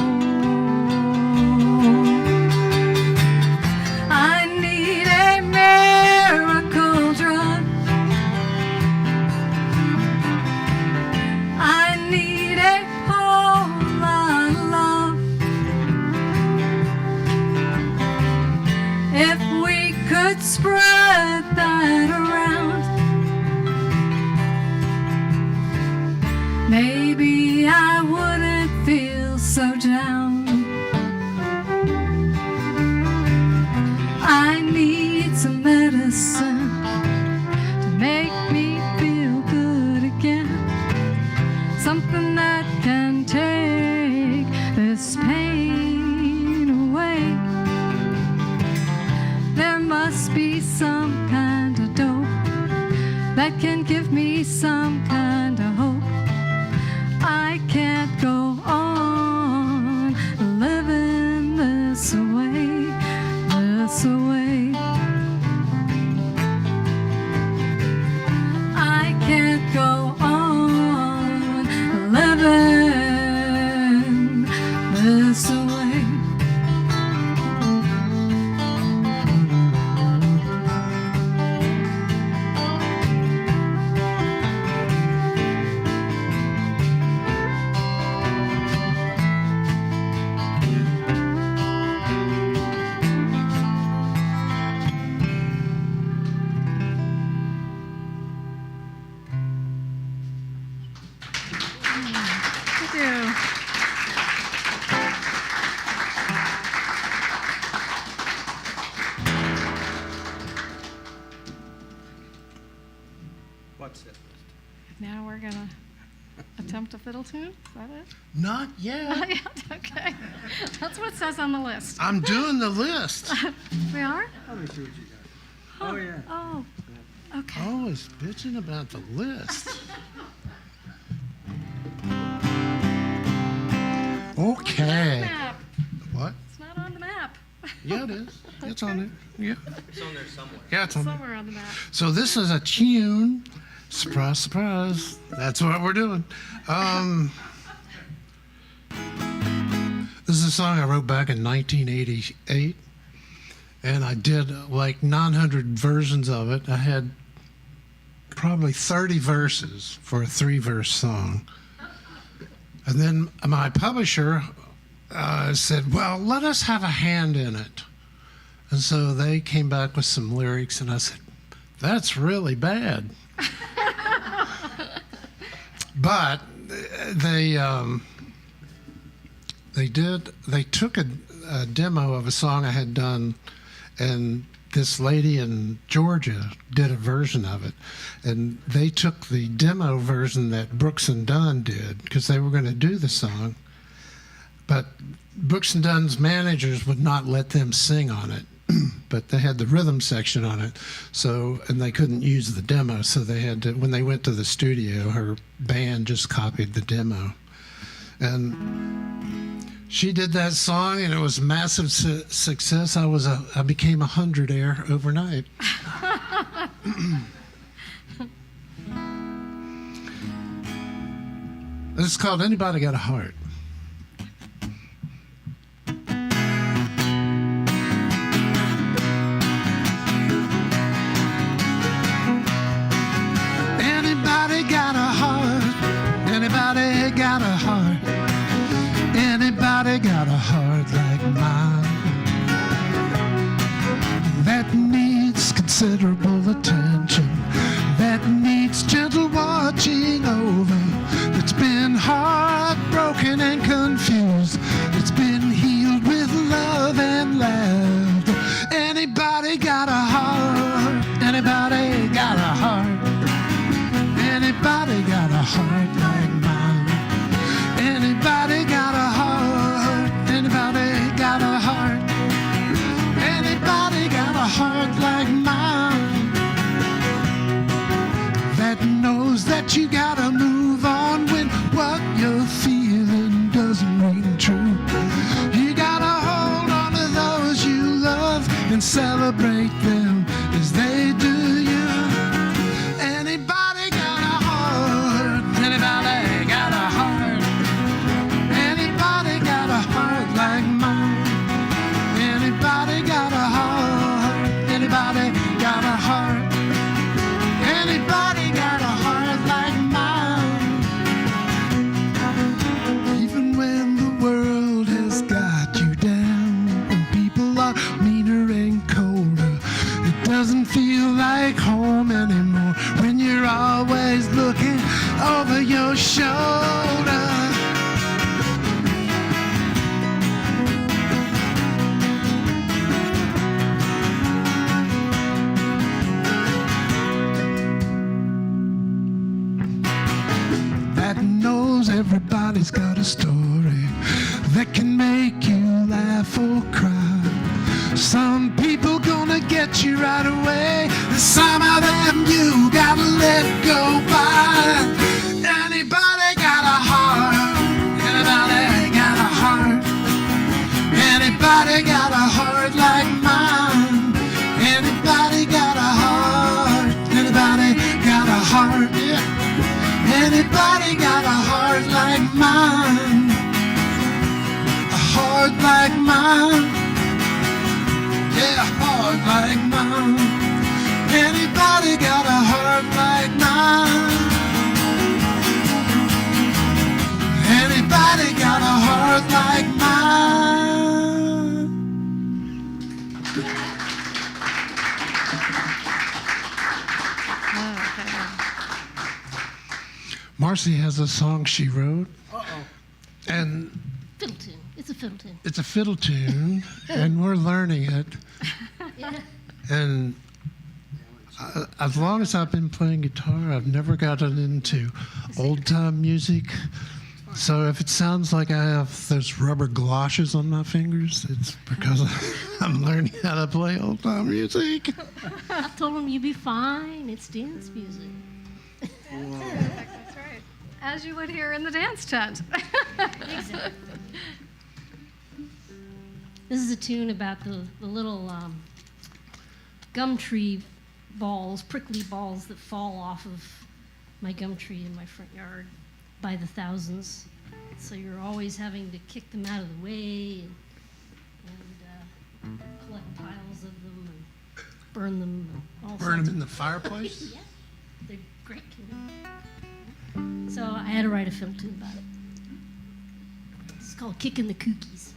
D: I need a miracle drug. I need a whole lot of love. If we could spread that around, maybe I wouldn't feel so down. I need some medicine to make me feel good again. Something that can take this pain away. There must be some kind of dope that can give me some kind of hope. I can't go on living this way, this way. I can't go on living this way. Thank you.
C: What's it?
D: Now we're gonna attempt a fiddle tune. Is that it?
B: Not yet.
D: Yeah, okay. That's what it says on the list.
B: I'm doing the list.
D: We are?
C: Let me see what you got. Oh, yeah.
D: Oh, okay.
B: Always bitching about the list. Okay.
D: Map.
B: What?
D: It's not on the map.
B: Yeah, it is. It's on there. Yeah.
C: It's on there somewhere.
B: Yeah, it's on there.
D: Somewhere on the map.
B: So this is a tune. Surprise, surprise. That's what we're doing. This is a song I wrote back in 1988, and I did like 900 versions of it. I had probably 30 verses for a 3-verse song. And then my publisher said, well, let us have a hand in it. And so they came back with some lyrics, and I said, that's really bad. But they took a demo of a song I had done, and this lady in Georgia did a version of it. And they took the demo version that Brooks and Dunn did, because they were going to do the song. But Brooks and Dunn's managers would not let them sing on it. But they had the rhythm section on it, and they couldn't use the demo, so they had to, when they went to the studio, her band just copied the demo. And she did that song, and it was a massive success. I became a 100-air overnight. It's called Anybody Got a Heart? Anybody got a heart? Anybody got a heart? Anybody got a heart like mine that needs considerable attention, that needs gentle watching over, that's been heartbroken and confused, that's been healed with love and laughter? Anybody got a heart? Anybody got a heart? Anybody got a heart like mine? Anybody got a heart? Anybody got a heart? Anybody got a heart like mine that knows that you gotta move on when what you're feeling doesn't ring true? You gotta hold on to those and celebrate them as they do you. Anybody got a heart? Anybody got a heart? Anybody got a heart like mine? Anybody got a heart? Anybody got a heart? Anybody got a heart like mine? Even when the world has got you down and people are meaner and colder, it doesn't feel like home anymore when you're always looking over your shoulder. That knows everybody's got a story that can make you laugh or cry. Some people gonna get you right away, and some of them you gotta let go by. Anybody got a heart? Anybody got a heart? Anybody got a heart like mine? Anybody got a heart? Anybody got a heart? Yeah. Anybody got a heart like mine? A heart like mine? Yeah, a heart like mine. Anybody got a heart like mine? Anybody got a heart like mine? Marcy has a song she wrote, and
F: Fiddle tune. It's a fiddle tune.
B: it's a fiddle tune, and we're learning it.
F: Yeah.
B: And as long as I've been playing guitar, I've never gotten into old-time music. So if it sounds like I have those rubber galoshes on my fingers, it's because I'm learning how to play old-time music.
F: I told him you'd be fine. It's dance music.
D: That's right. As you would hear in the dance tent.
F: Exactly. This is a tune about the little gum tree balls, prickly balls that fall off of my gum tree in my front yard by the thousands. So you're always having to kick them out of the way and collect piles of them and burn them. And all
B: Burn
F: sorts
B: them in the fireplace?
F: Yeah, they're great. So I had to write a film tune about it. It's called Kicking the Cookies.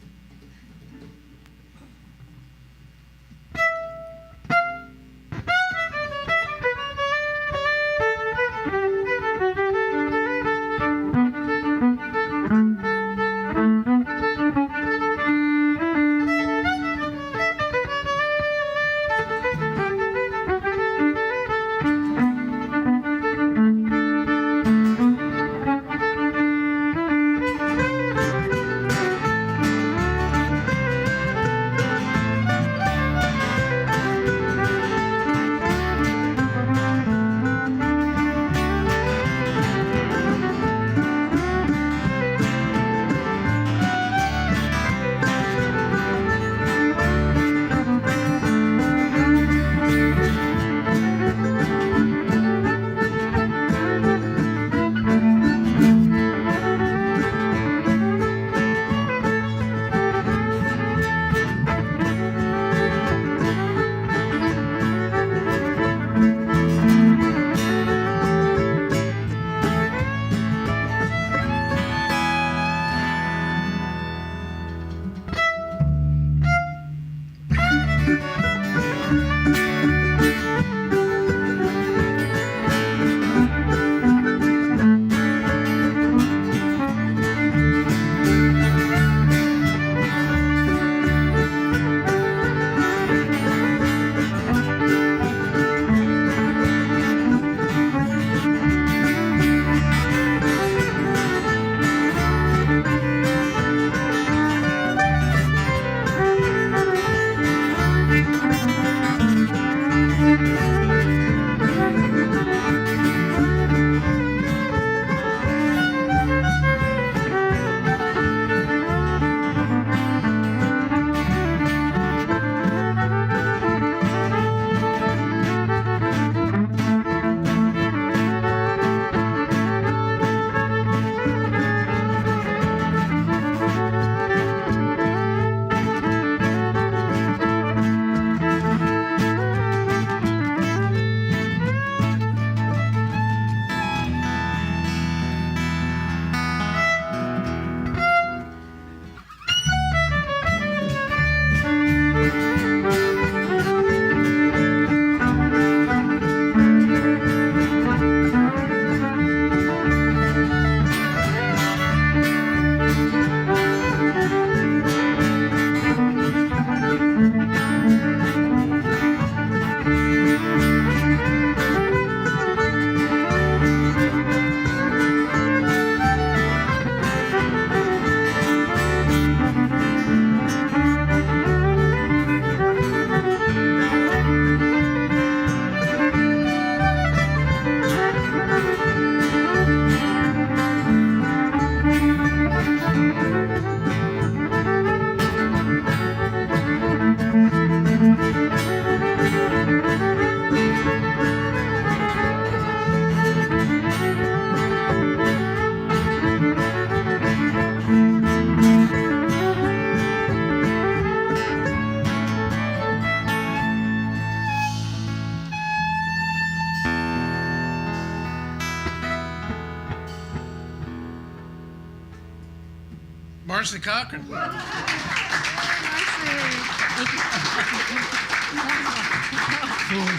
B: Marcy Cochran. Foolish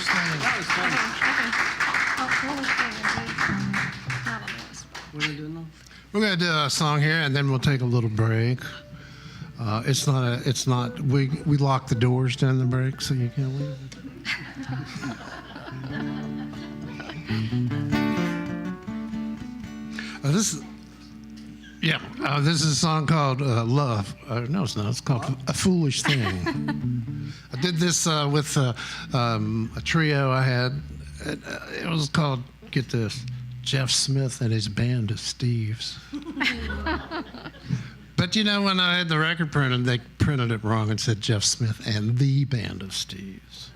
B: thing.
C: That was funny.
F: Oh,
C: What are we doing now?
B: We're going to do a song here, and then we'll take a little break. We lock the doors during the break, so you can't leave. This is a song called Love. No, it's not. It's called A Foolish Thing. I did this with a trio I had. It was called, get this, Jeff Smith and his band of Steves. But you know, when I had the record printed, they printed it wrong and said Jeff Smith and the band of Steves.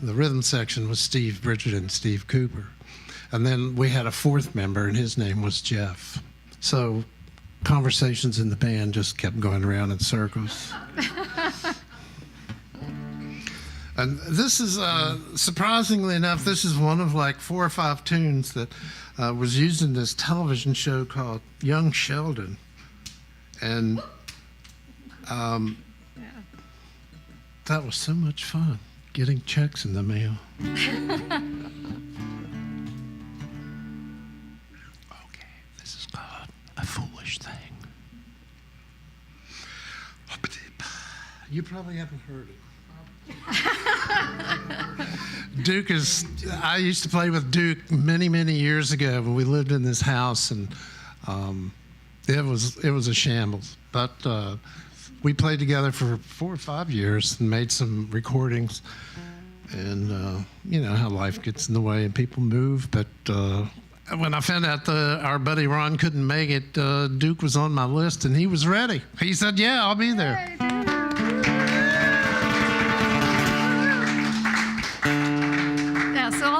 B: The rhythm section was Steve Bridget and Steve Cooper. And then we had a fourth member, and his name was Jeff. So conversations in the band just kept going around in circles. And this is, surprisingly enough, this is one of like 4 or 5 tunes that was used in this television show called Young Sheldon. And that was so much fun, getting checks in the mail. Okay, this is called A Foolish Thing. You probably haven't heard it. I used to play with Duke many, many years ago when we lived in this house, and it was a shambles. But we played together for 4 or 5 years and made some recordings. And you know how life gets in the way and people move. But when I found out our buddy Ron couldn't make it, Duke was on my list and he was ready. He said, "Yeah, I'll be there."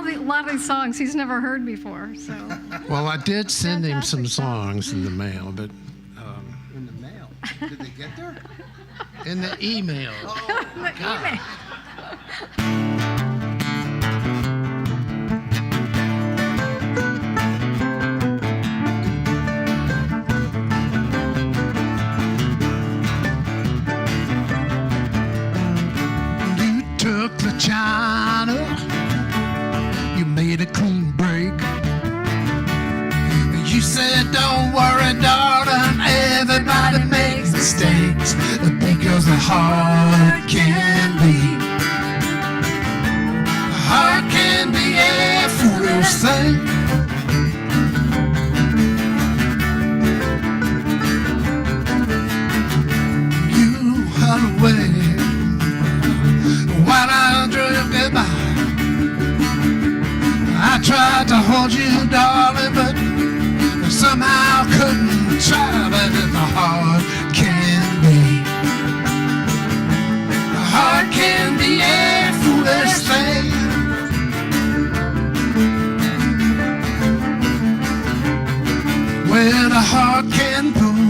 D: A lot of these songs he's never heard before. So
B: Well, I did send him some songs in the mail, but
C: In the mail. Did they get there?
B: in the email.
D: the email.
B: You took the china, you made a clean break. You said, "Don't worry, darling, everybody makes mistakes, because the heart can be a foolish thing." You hung away while I drifted by. I tried to hold you, darling, but somehow couldn't try. But the heart can be. The heart can be a foolish thing. When a heart can pull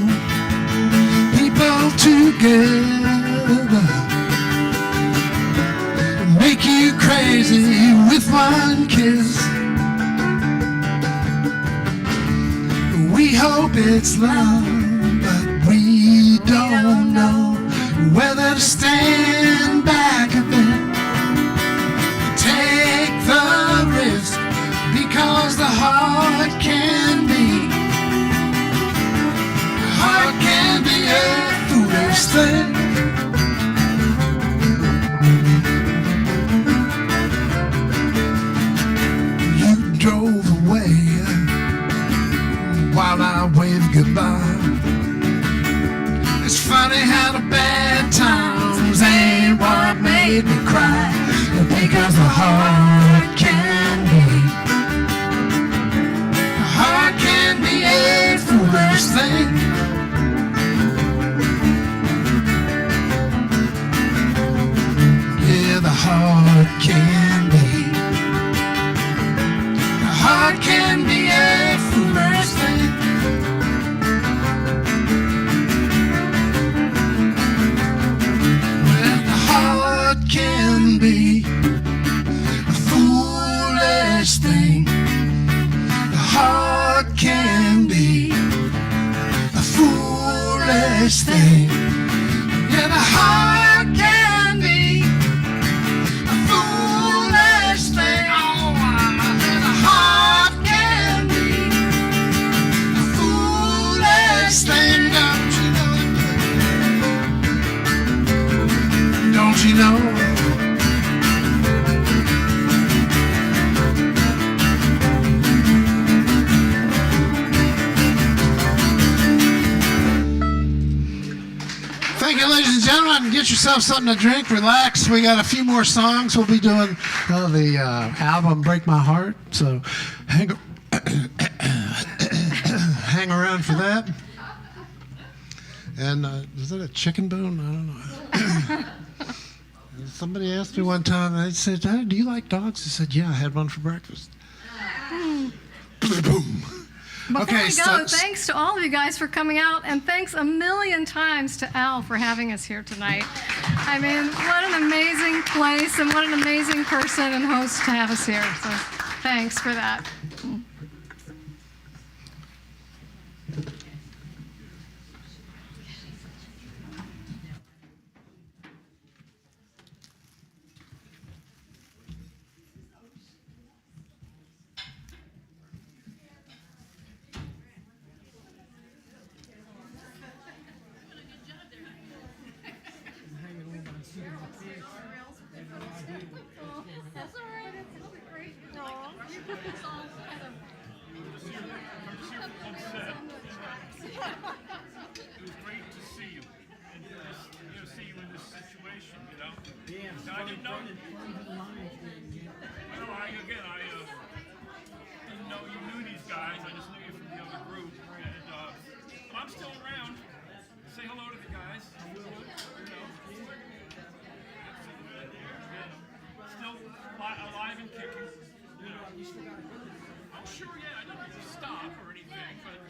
B: people together, make you crazy with one kiss. We hope it's love, but we don't know whether to stand back a bit, take the risk, because the heart can be. The heart can be a foolish thing. You drove away while I waved goodbye. It's funny how the bad times ain't what made me cry, because the heart can be. The heart can be a foolish thing. Yeah, the heart can be. The heart can be a foolish thing. Well, the heart can be a foolish thing. The heart can be a foolish foolish thing. Yeah, the heart can be a foolish thing. Oh, yeah, the heart can be a foolish thing. Don't you know? Thank you, ladies and gentlemen. Get yourself something to drink, relax. We got a few more songs. We'll be doing the album Break My Heart. So hang around for that. And is that a chicken bone? I don't know. Somebody asked me one time, they said, "Oh, do you like dogs?" I said, "Yeah, I had one for breakfast." Boom.
D: Before
B: Okay,
D: we go, thanks to all of you guys for coming out, and thanks a million times to Al for having us here tonight. I mean, what an amazing place and what an amazing person and host to have us here. So thanks for that. That's all right. It's a great dog. You put this on kind of.
G: It was great to see you, and see you in this situation. Yeah. I didn't know. I didn't know you knew these guys. I just knew you from the other group, and I'm still around. Say hello to the guys. Still alive and kicking. I'm sure, yeah, I didn't stop or anything, but I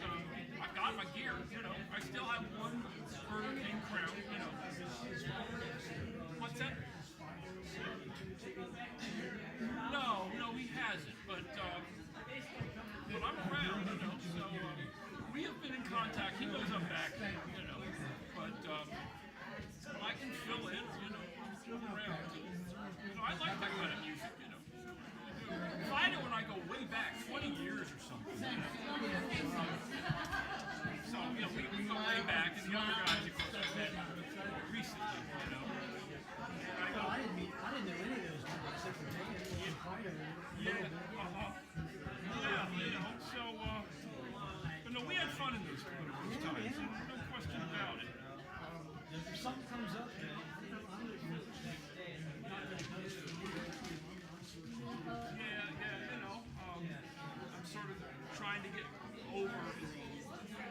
G: got my gear, I still have one Burger King crown, What's that? No, he hasn't, but I'm around, so we have been in contact. He knows I'm back, but I can fill in, I'm still around. I like that kind of music, Find it when I go way back, 20 years or something. So, we go way back, and the other guys, of course, I've met recently,
H: I didn't know any of those people except for Dan and Fire.
G: So, but no, we had fun in those times, no question about it.
H: If something comes up,
G: I'm sort of trying to get over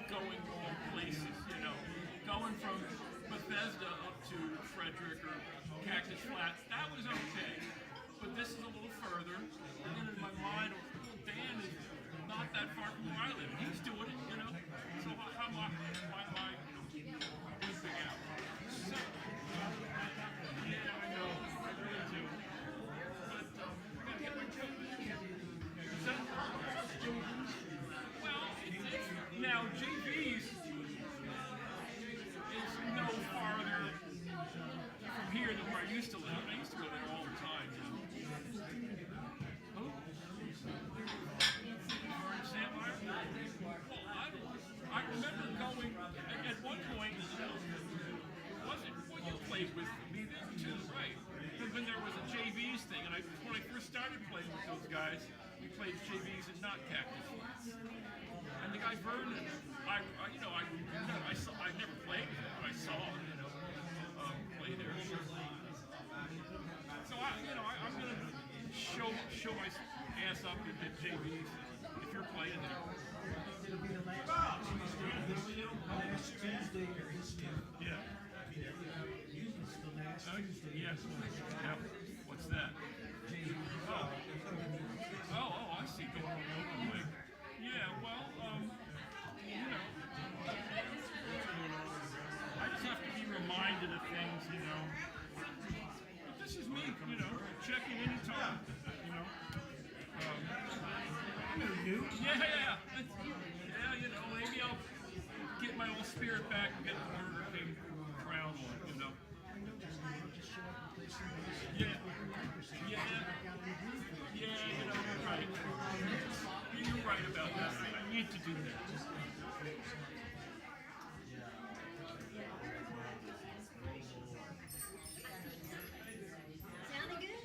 G: going all places, Going from Bethesda up to Frederick or Cactus Flats, that was okay. But this is a little further, and then in my mind, Dan is not that far from where I live. He's doing it, So how am I wimping out? So, yeah, I know. I really do. But we gotta get my coat. Well, now JV's is no farther from here than where I used to live. I used to go there all the time. I remember going at one point. You played with me then too, right? When there was a JV's thing, and when I first started playing with those guys, we played JV's and not Cactus. And the guy Vernon, I never played with him, but I saw him, play there. So I'm gonna show my ass up at JV's if you're playing there.
H: it'll be the last Tuesday or
G: Yeah.
H: it's the last Tuesday.
G: Yes. Yeah. What's that? Oh, I see. Going on the open mic. Yeah, well, I just have to be reminded of things, But this is me, check in anytime, Yeah. Yeah, maybe I'll get my old spirit hear it back and get the Burger King crown on, you know. Yeah. Yeah, you know, you're right. You're right about that. I need to do that.
F: Sounding good?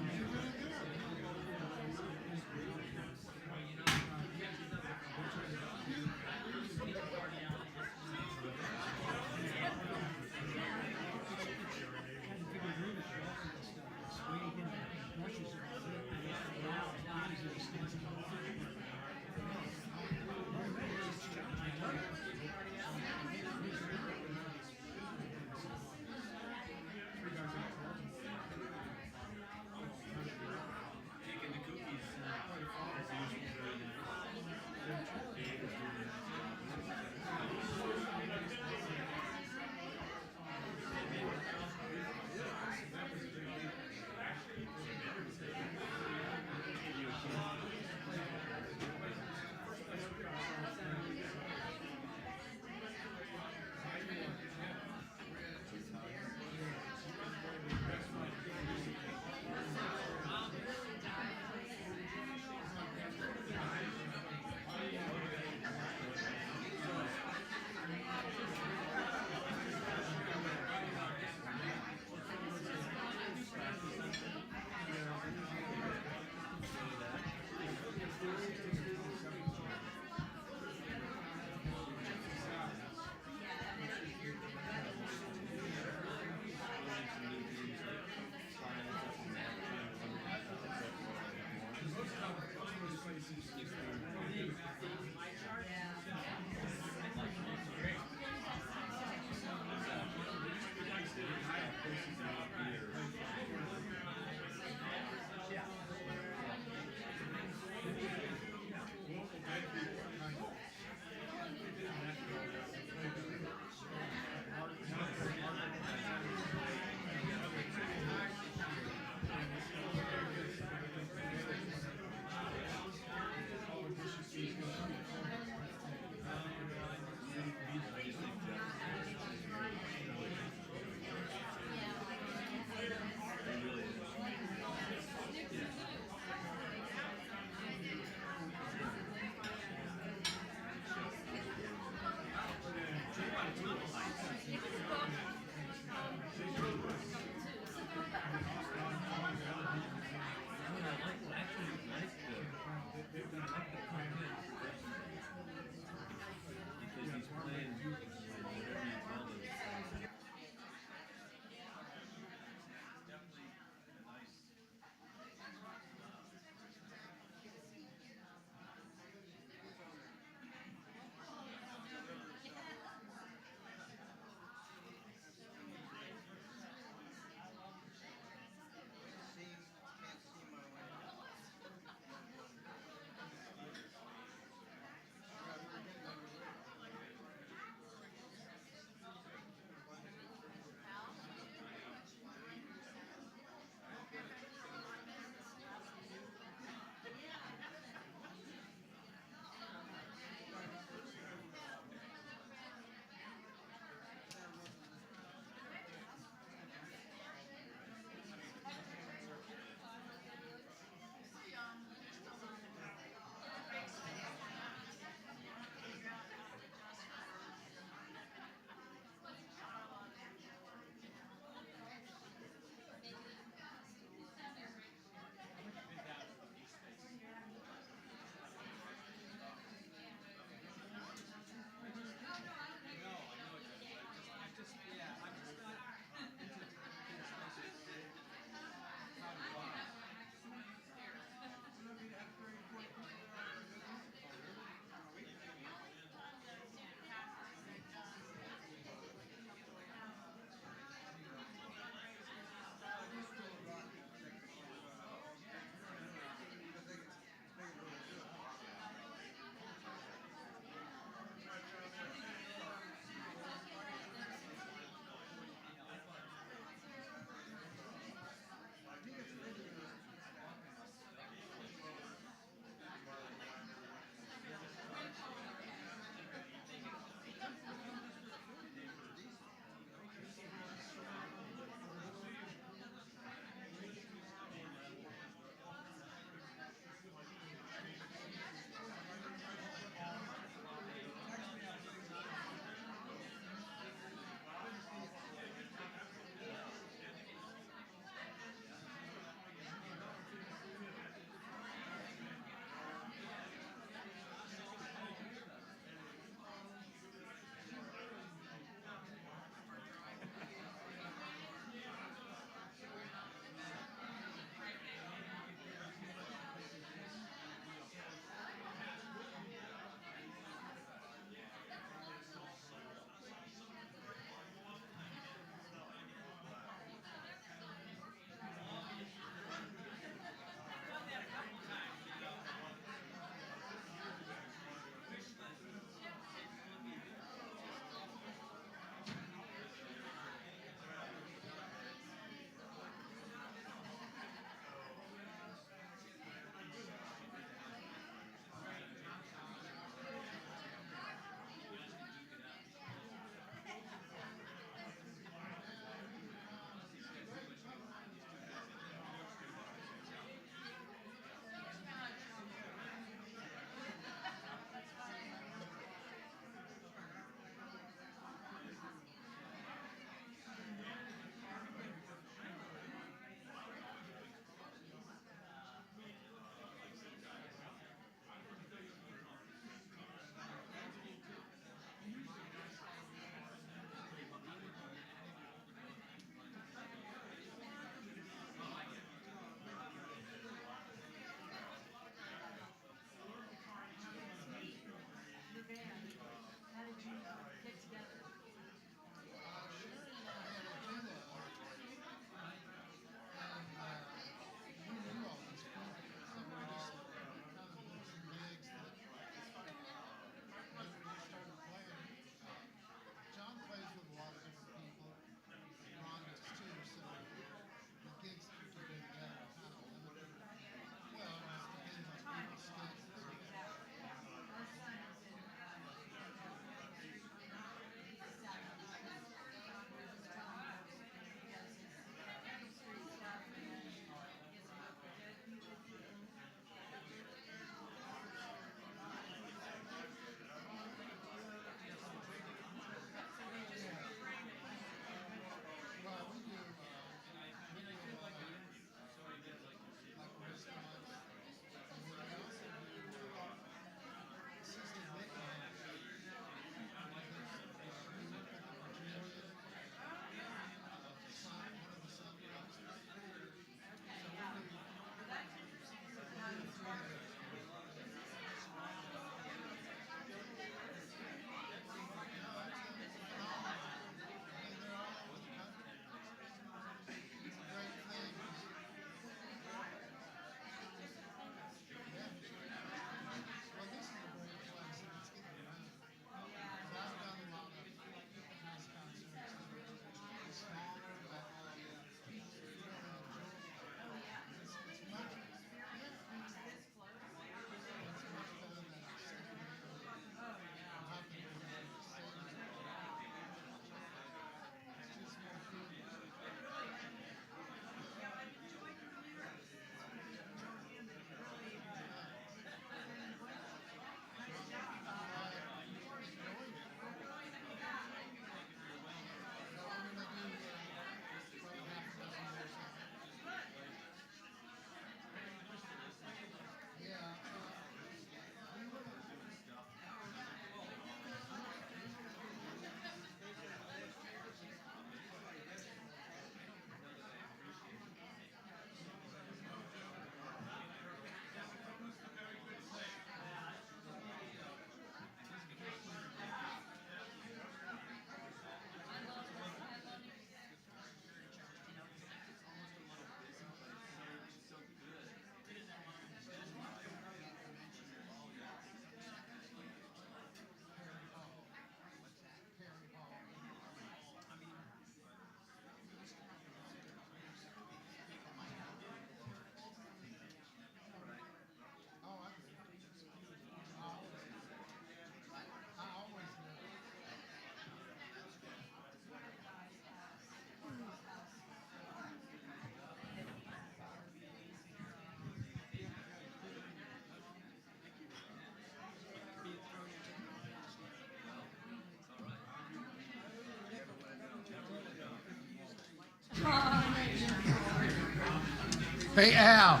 B: Hey, Al.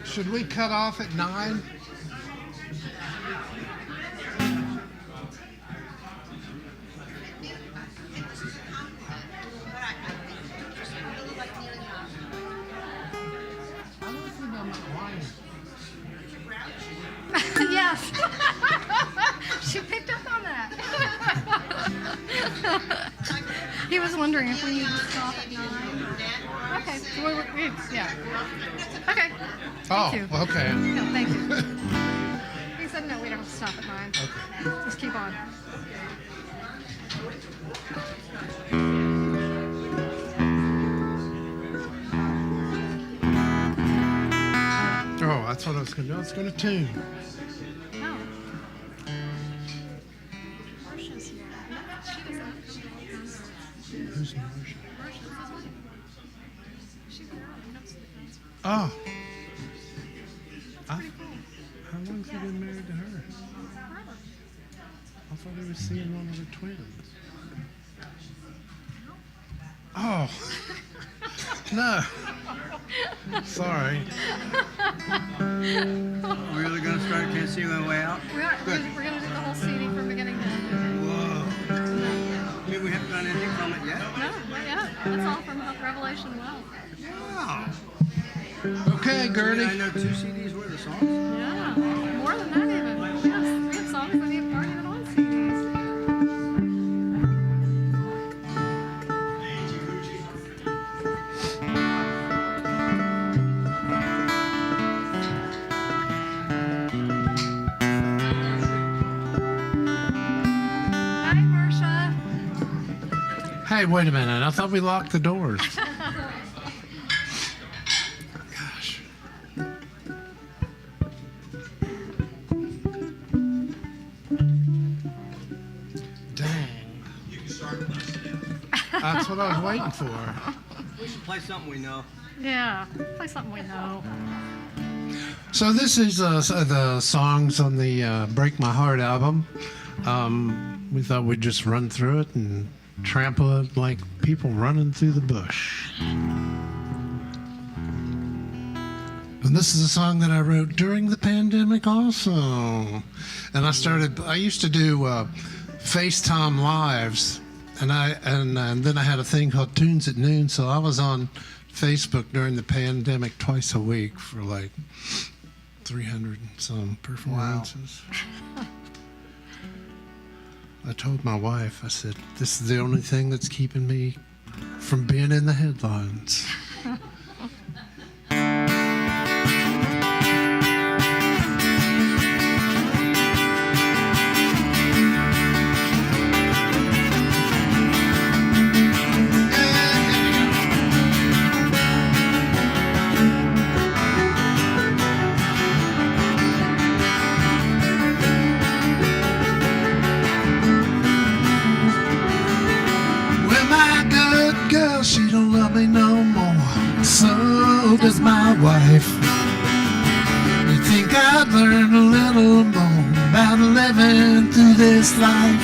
B: Should we cut off at 9?
D: Yes. She picked up on that. He was wondering if we need to stop at 9. Okay. So yeah. Okay.
B: Oh,
D: you.
B: okay.
D: No, thank you. He said no, we don't have to stop at 9.
B: Okay.
D: Just keep on.
B: Oh, that's what I was going to do. I was going to tune.
D: No. Marsha's here. She doesn't have to come to all concerts.
B: Who's Marsha?
D: Marsha's his wife. She's there. He knows the concert.
B: Oh,
D: That's pretty cool.
B: how long have you been married to her?
D: Forever.
B: I thought he was seeing one of the twins. Oh, no. Sorry.
C: We're really gonna start Can't See My Way Out?
D: We're going to do the whole CD from beginning to end.
C: Whoa. I mean, we haven't done anything from it yet?
D: No, not yet. That's all from Revelation Well.
C: Wow.
B: Okay, Gertie.
C: I know 2 CDs worth of songs.
D: Yeah, more than that even. Yes, we have songs that aren't even on CDs. Hi, Marsha.
B: Hey, wait a minute. I thought we locked the doors. Gosh. Dang. That's what I was waiting for.
C: We should play something we know.
D: Yeah, play something we know.
B: So this is the songs on the Break My Heart album. We thought we'd just run through it and trample it like people running through the bush. And this is a song that I wrote during the pandemic also. And I used to do FaceTime lives, and then I had a thing called Tunes at Noon, so I was on Facebook during the pandemic twice a week for like 300 and some performances. Wow. I told my wife, I said, this is the only thing that's keeping me from being in the headlines. She don't love me no more, so does my wife. You think I'd learn a little more about living through this life?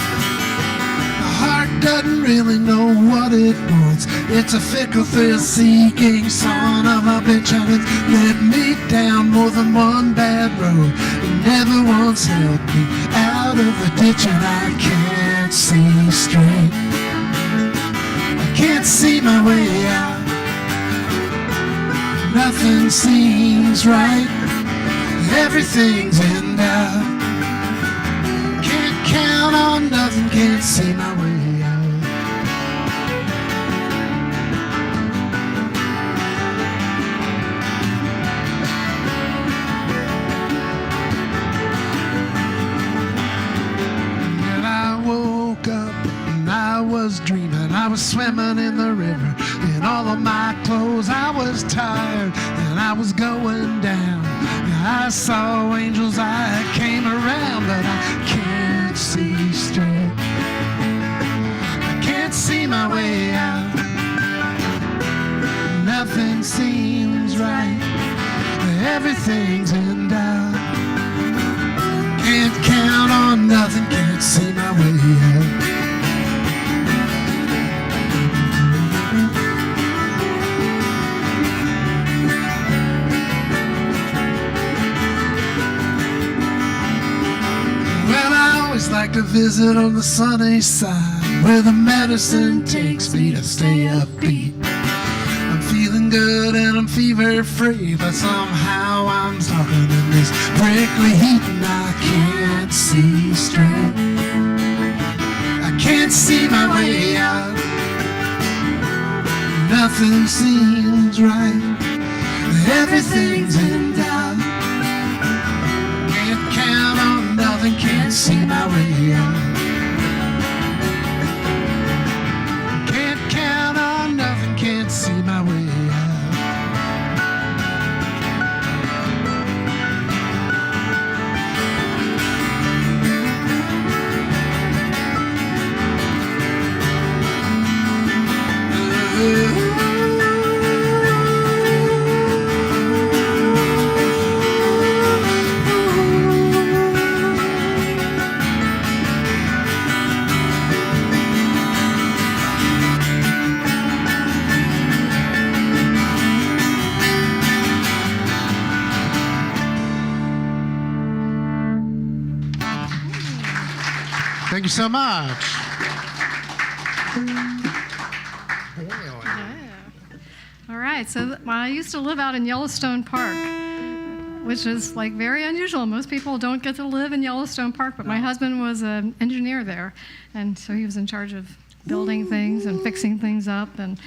B: My heart doesn't really know what it wants. It's a fickle, thrill-seeking son of a bitch, and it's led me down more than one bad road. It never once helped me out of the ditch, and I can't see straight. Can't see my way out. Nothing seems right. Everything's in doubt. Can't count on nothing. Can't see my way out. And I woke up and I was dreaming. I was swimming in the river in all of my clothes. I was tired and I was going down. I saw angels, I came around, but I can't see straight. I can't see my way out. Nothing seems right. Everything's in doubt. Can't count on nothing. Can't see my way out. to visit on the sunny side, where the medicine takes me to stay upbeat. I'm feeling good and I'm fever free, but somehow I'm stuck in this prickly heat and I can't see straight. I can't see my way out. Nothing seems right. Everything's in doubt. Can't count on nothing, can't see my way out. Can't count on nothing, can't see my way out. Thank you so much.
D: All right, so I used to live out in Yellowstone Park, which is like very unusual. Most people don't get to live in Yellowstone Park, but my husband was an engineer there, and so he was in charge of building things and fixing things up, and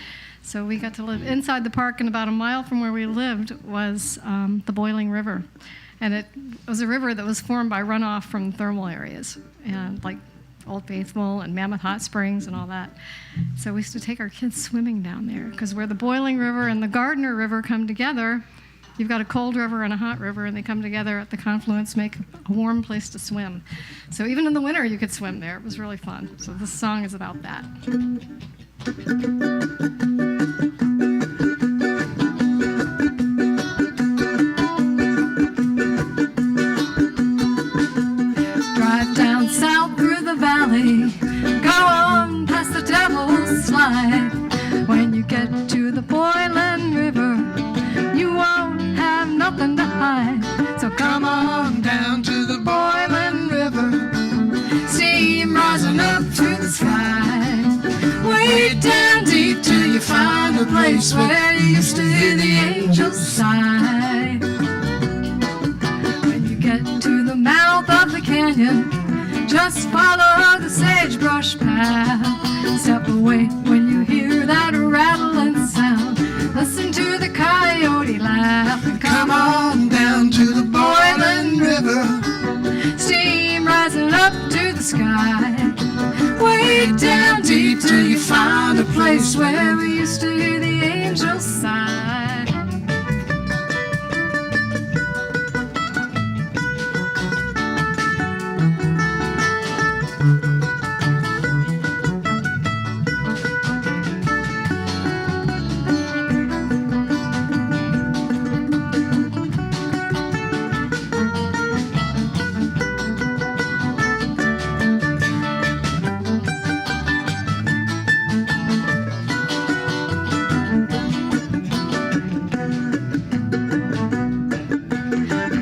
D: so we got to live inside the park, and about a mile from where we lived was the Boiling River. And it was a river that was formed by runoff from thermal areas, and like Old Faithful and Mammoth Hot Springs and all that. So we used to take our kids swimming down there, because where the Boiling River and the Gardner River come together, you've got a cold river and a hot river, and they come together at the confluence, make a warm place to swim. So even in the winter, you could swim there. It was really fun. So this song is about that. Drive down south through the valley, go on past the Devil's Slide. When you get to the Boiling River, you won't have nothing to hide. So come on down to the Boiling River, steam rising up to the sky. Way down deep till you find a place where you used to hear the angels sigh. When you get to the mouth of the canyon, just follow the sagebrush path. Step away when you hear that rattling sound. Listen to the coyote laugh and come on down to the Boiling River, steam rising up to the sky. Way down deep till you find a place where we used to hear the angels sigh.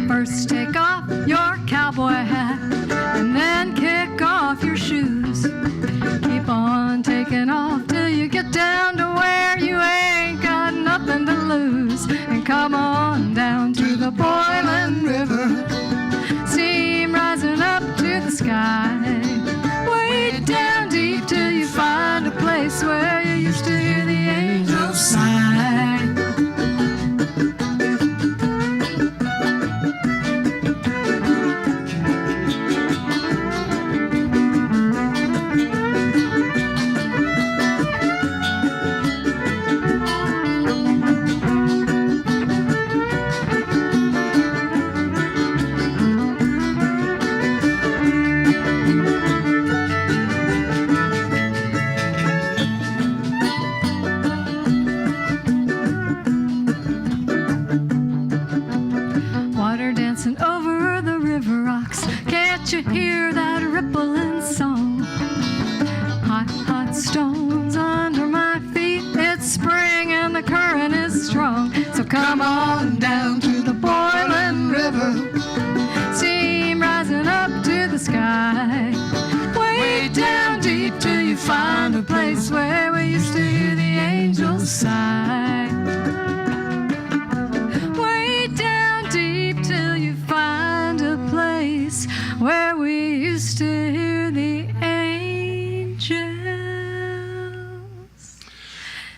D: First take off your cowboy hat and then kick off your shoes. Keep on taking off till you get down to where you ain't got nothing to lose. And come on down to the Boiling River, steam rising up to the sky. Way down deep till you find a place where you used to hear the angels sigh. Water dancing over the river rocks, can't you hear that rippling song? Hot, hot stones under my feet, it's spring and the current is strong. So come on down to the Boiling River, steam rising up to the sky. find a place where we used to hear the angels sigh. Way down deep till you find a place where we used to hear the angels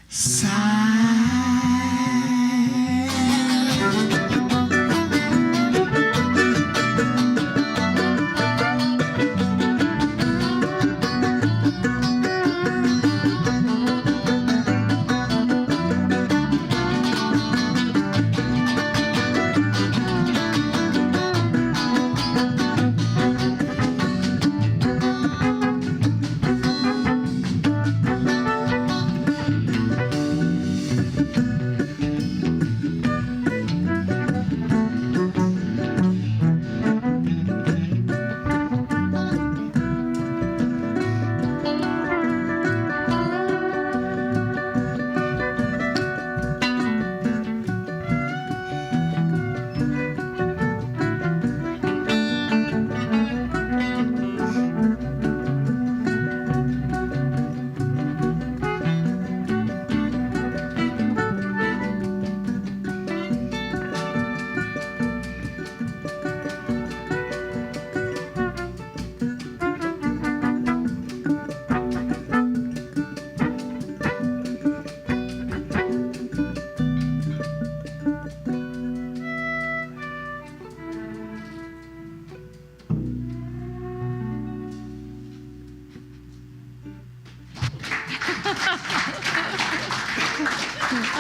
D: sigh.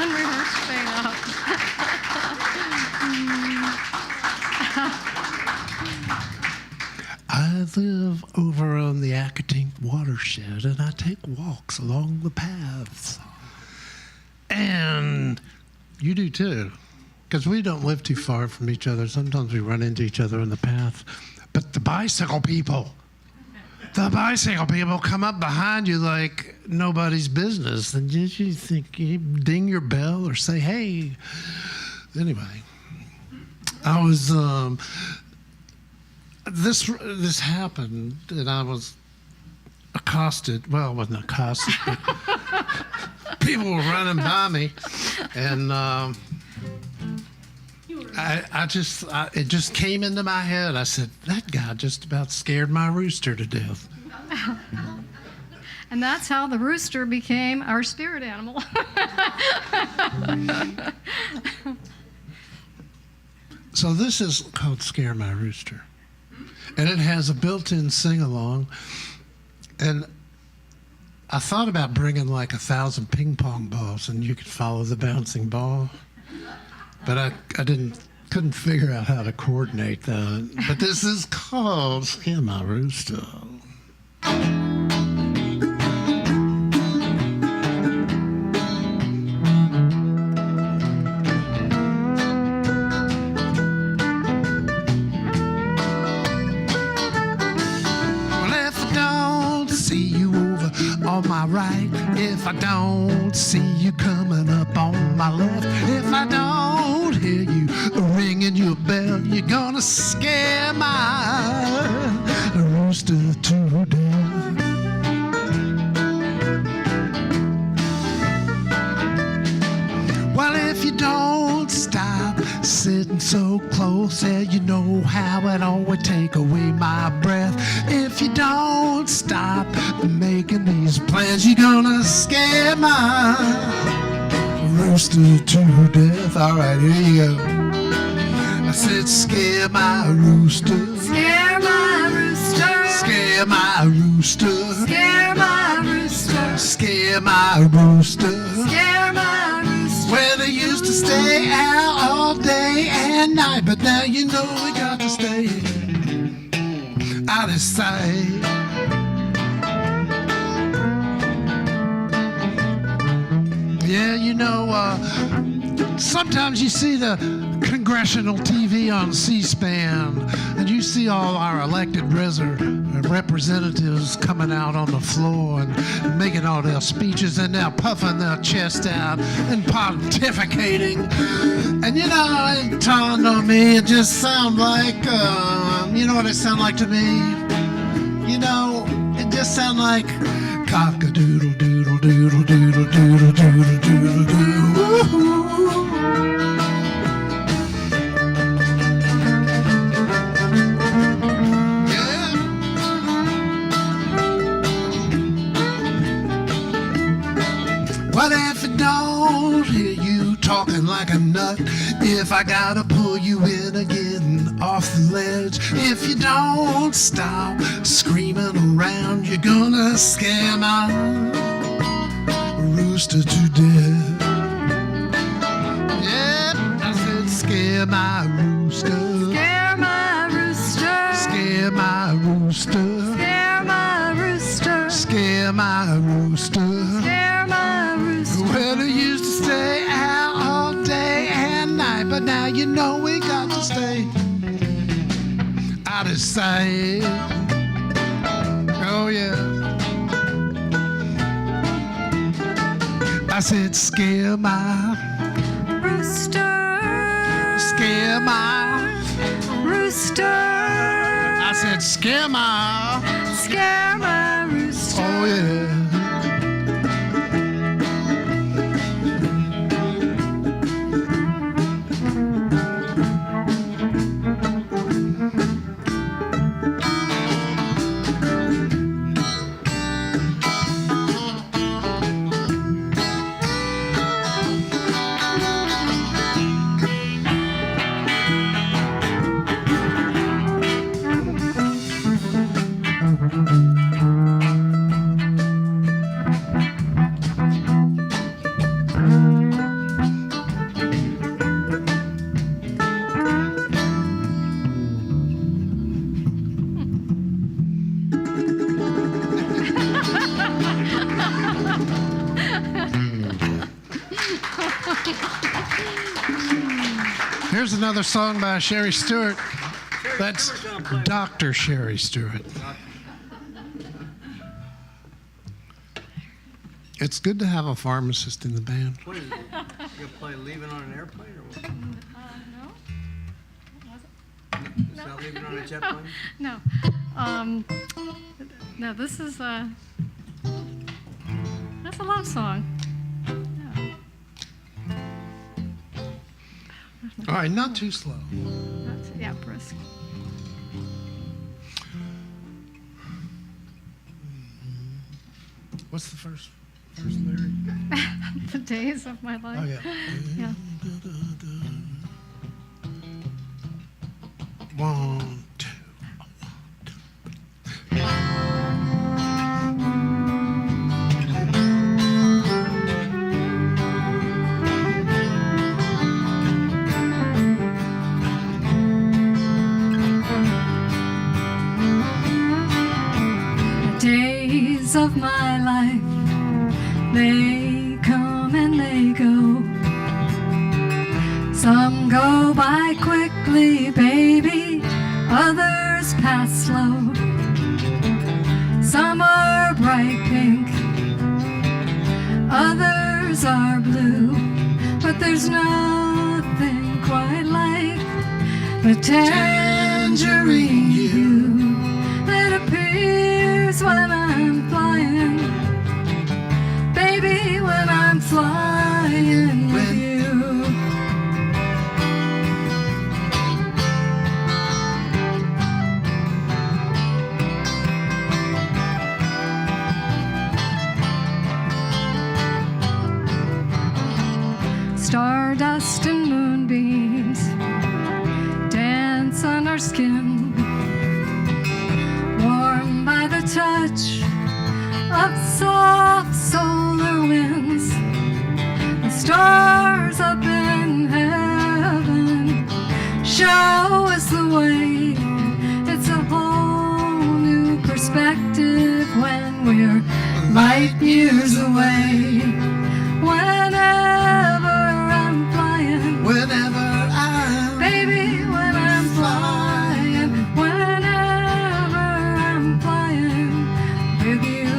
D: Unrehearsed fade out.
B: I live over on the Acadink watershed, and I take walks along the paths. And you do too, because we don't live too far from each other. Sometimes we run into each other in the path. But the bicycle people come up behind you like nobody's business. And you think you ding your bell or say, hey. Anyway, I was, this happened, and I was accosted. Well, I wasn't accosted, but people were running by me. And it just came into my head. I said, that guy just about scared my rooster to death.
D: And that's how the rooster became our spirit animal.
B: So this is called Scare My Rooster. And it has a built-in sing-along. And I thought about bringing like 1,000 ping pong balls and you could follow the bouncing ball. But I couldn't figure out how to coordinate that. But this is called Scare My Rooster. On my right, if I don't see you coming up on my left, if I don't hear you ringing your bell, you're gonna scare my rooster to death. Well, if you don't stop sitting so close, yeah, you know how it always take away my breath. If you don't stop making these plans, you're gonna scare my rooster to death. All right, here you go. I said, scare my rooster.
D: Scare my rooster.
B: Scare my rooster.
D: Scare my rooster.
B: Scare my rooster.
D: Scare my rooster.
B: Well, they used to stay out all day and night, but now you know we got to stay out of sight. Yeah, you know, sometimes you see the congressional TV on C-SPAN, and you see all our elected representatives coming out on the floor and making all their speeches, and they're puffing their chest out and pontificating. And you know, it dawned on me, it just sounds like, you know what it sounds like to me? You know, it just sounds like Cock-a-doodle doodle doodle doodle doodle doodle doodle doo. Woo-hoo. Yeah. What if I don't hear you talking like a nut? If I gotta pull you in again off the ledge? If you don't stop screaming around, you're gonna scare my rooster to death. Yeah, I said scare my rooster.
D: Scare my rooster.
B: Scare my rooster.
D: Scare my rooster.
B: Scare my rooster.
D: Scare my rooster.
B: Well, I used to stay out all day and night, but now you know we got to stay out of sight. Oh, yeah. I said, scare my
D: Rooster.
B: scare my.
D: Rooster.
B: I said, scare my.
D: Scare my rooster.
B: Oh, yeah. Here's another song by Sherry Stewart. That's Dr. Sherry Stewart. It's good to have a pharmacist in the band.
C: What is it? You gonna play Leaving on an Airplane or what?
D: No.
C: Is that Leaving on a Jet Plane?
D: No. No, this is that's a love song.
B: All right, not too slow.
D: That's, yeah, brisk.
B: What's the first lyric?
D: The days of my life.
B: Oh, yeah.
D: Yeah.
B: One, two.
D: Days of my life, they come and they go. Some go by quickly, baby, others pass slow. Some are bright pink, others are blue, but there's nothing quite like the tangerine hue that appears when I'm flying, baby, when I'm flying with you. Stardust and moonbeams dance on our skin, warm by the touch of soft solar winds. The stars up in heaven show us the way. It's a whole new perspective when we're light years away.
B: Whenever I'm,
D: baby, when I'm flying, whenever I'm flying with you.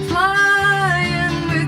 D: Flying with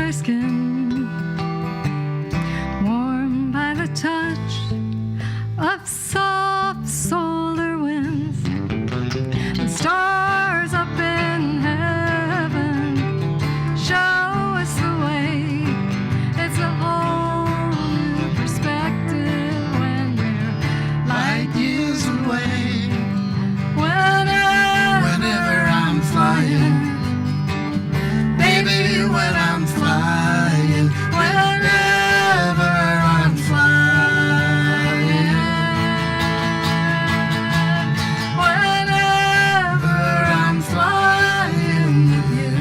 D: my skin, warmed by the touch of soft solar winds and stars up in heaven show us the way. It's a whole new perspective when we're light years away. Whenever I'm flying, baby, when I'm flying, whenever I'm flying, whenever I'm flying with you.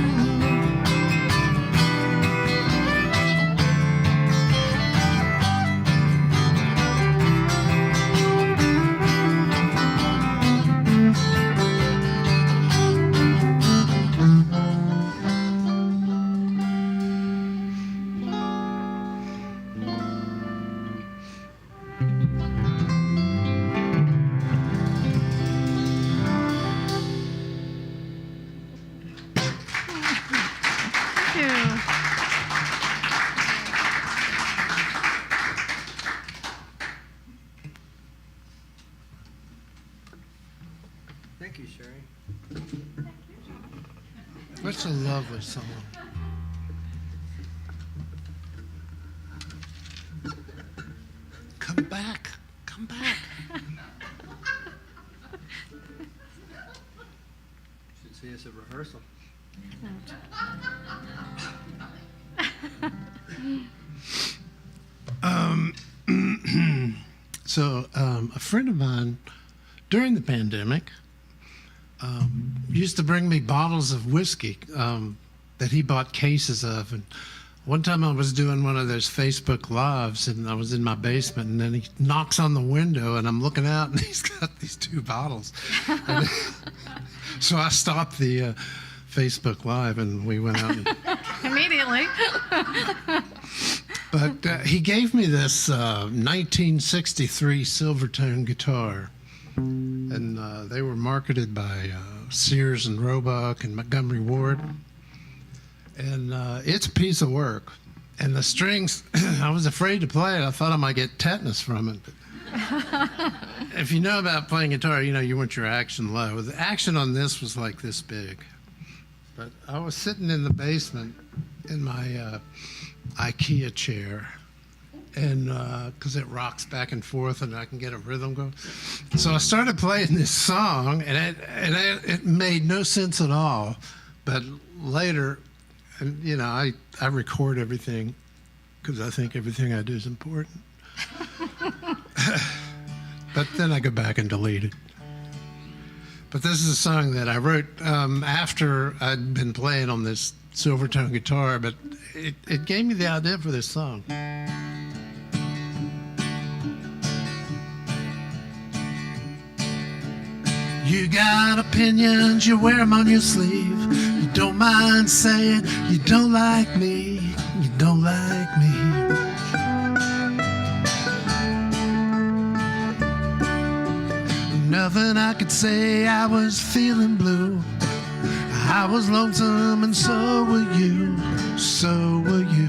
D: Thank you.
C: Thank you, Sherry.
B: That's a lovely song. Come back. Come back.
C: Should see us at rehearsal.
B: So a friend of mine during the pandemic used to bring me bottles of whiskey that he bought cases of. And one time I was doing one of those Facebook Lives and I was in my basement and then he knocks on the window and I'm looking out and he's got these two bottles. And so I stopped the Facebook Live and we went out and
D: Immediately.
B: But he gave me this 1963 Silvertone guitar, and they were marketed by Sears and Roebuck and Montgomery Ward, and it's a piece of work. And the strings, I was afraid to play it. I thought I might get tetanus from it. But if you know about playing guitar, you know you want your action low. The action on this was like this big. But I was sitting in the basement in my IKEA chair, and because it rocks back and forth and I can get a rhythm going. So I started playing this song, and it made no sense at all. But later, and you know, I record everything because I think everything I do is important. But then I go back and delete it. But this is a song that I wrote after I'd been playing on this Silvertone guitar, but it gave me the idea for this song. You got opinions, you wear them on your sleeve. You don't mind saying you don't like me, you don't like me. Nothing I could say, I was feeling blue. I was lonesome and so were you, so were you.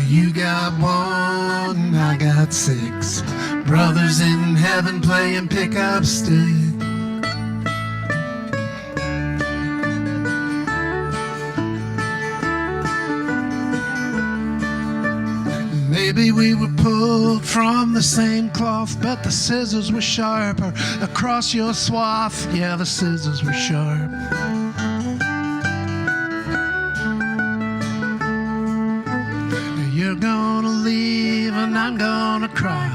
B: You got one, I got six. Brothers in heaven playing pickup stick. Maybe we were pulled from the same cloth, but the scissors were sharper across your swath. Yeah, the scissors were sharp. You're gonna leave and I'm gonna cry.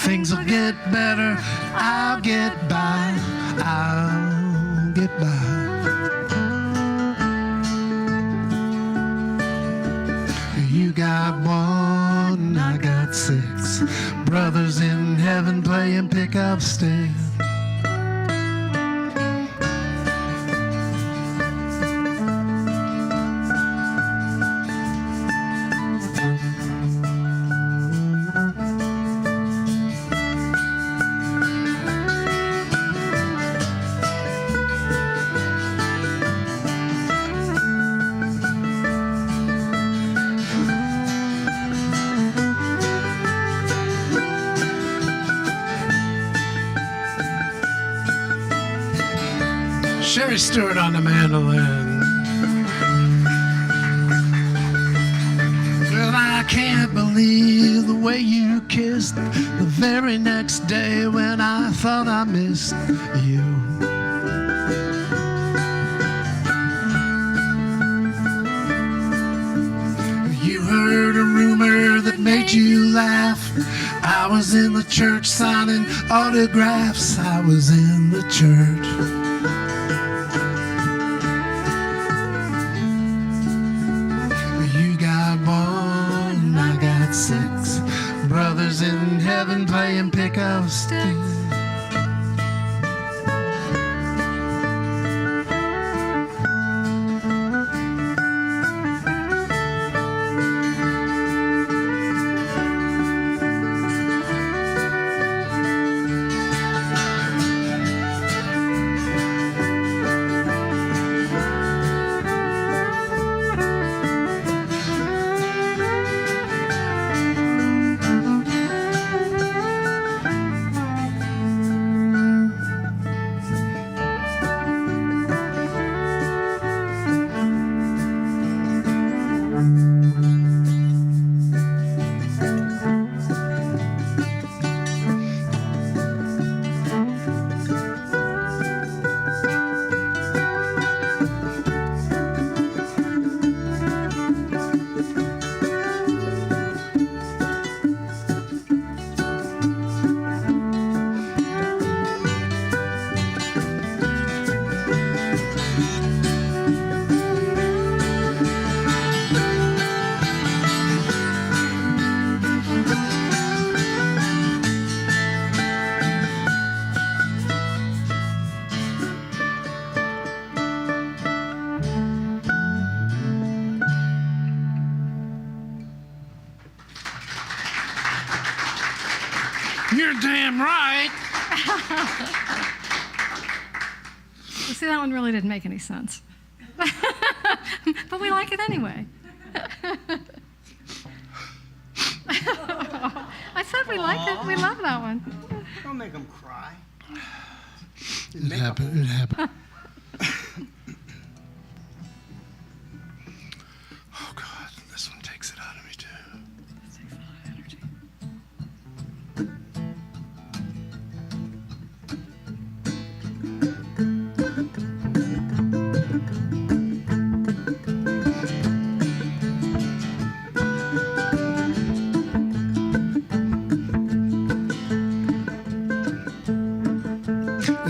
B: Things will get better, I'll get by, I'll get by. You got one, I got six. Brothers in heaven playing pickup sticks. Sherry Stewart on the mandolin. Well, I can't believe the way you kissed the very next day when I thought I missed you. You heard a rumor that made you laugh. I was in the church signing autographs. I was in the church. You got one, I got six brothers in heaven playing pickup sticks. You're damn right.
D: You see, that one really didn't make any sense. But we like it anyway. I said we liked it. We love that one.
C: Don't make them cry.
B: It happened. It happened. Oh, God. This one takes it out of me, too.
D: This takes a lot of energy.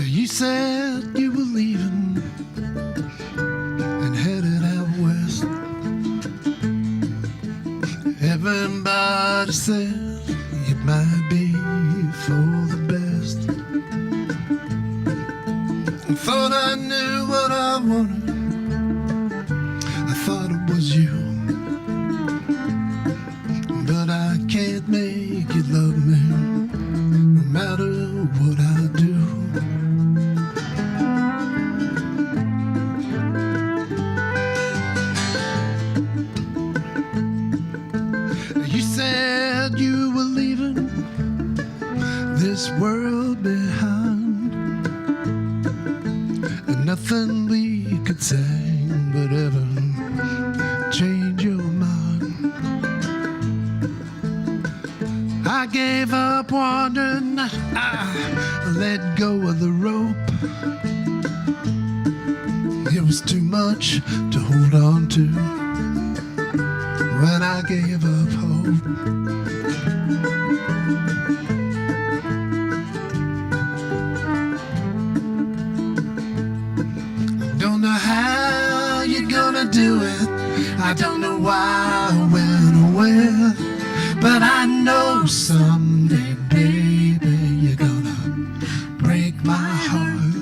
B: You said you were leaving and headed out west. Everybody said it might be for the best. I thought I knew what I wanted. I thought it was you. But I can't make you love me no matter what I do. You said you were leaving this world behind, and nothing we could say would ever change your mind. I gave up wandering, I let go of the rope. It was too much to hold on to when I gave up hope. I don't know how you're gonna do it. I don't know why I went away, but I know someday, baby, you're gonna break my heart.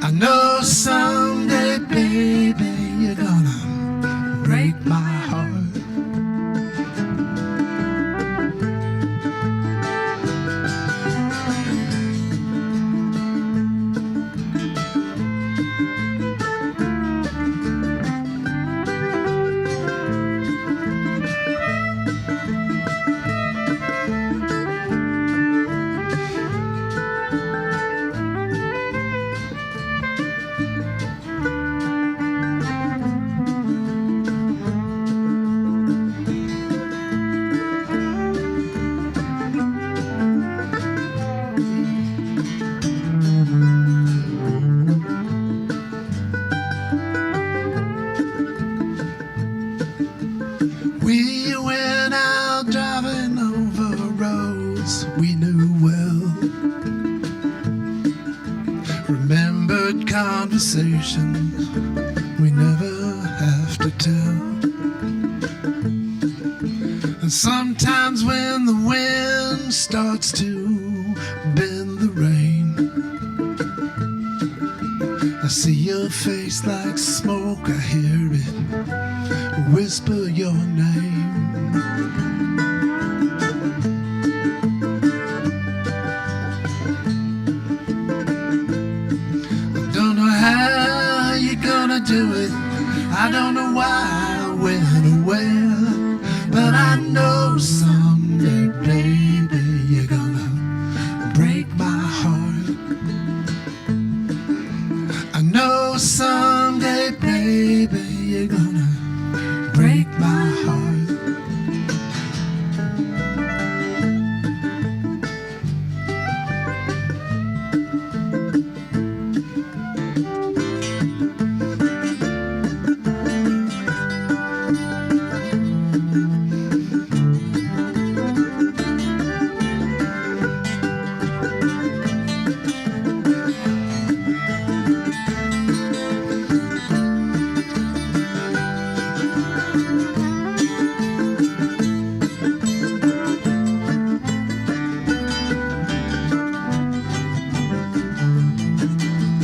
B: I know someday, baby, you're gonna break my heart. conversations we never have to tell. And sometimes when the wind starts to bend the rain, I see your face like smoke, I hear it whisper your name. I don't know how you're gonna do it, I don't know why, when or where, but I know someday, baby, you're gonna break my heart. I know someday, baby, you're gonna break my heart.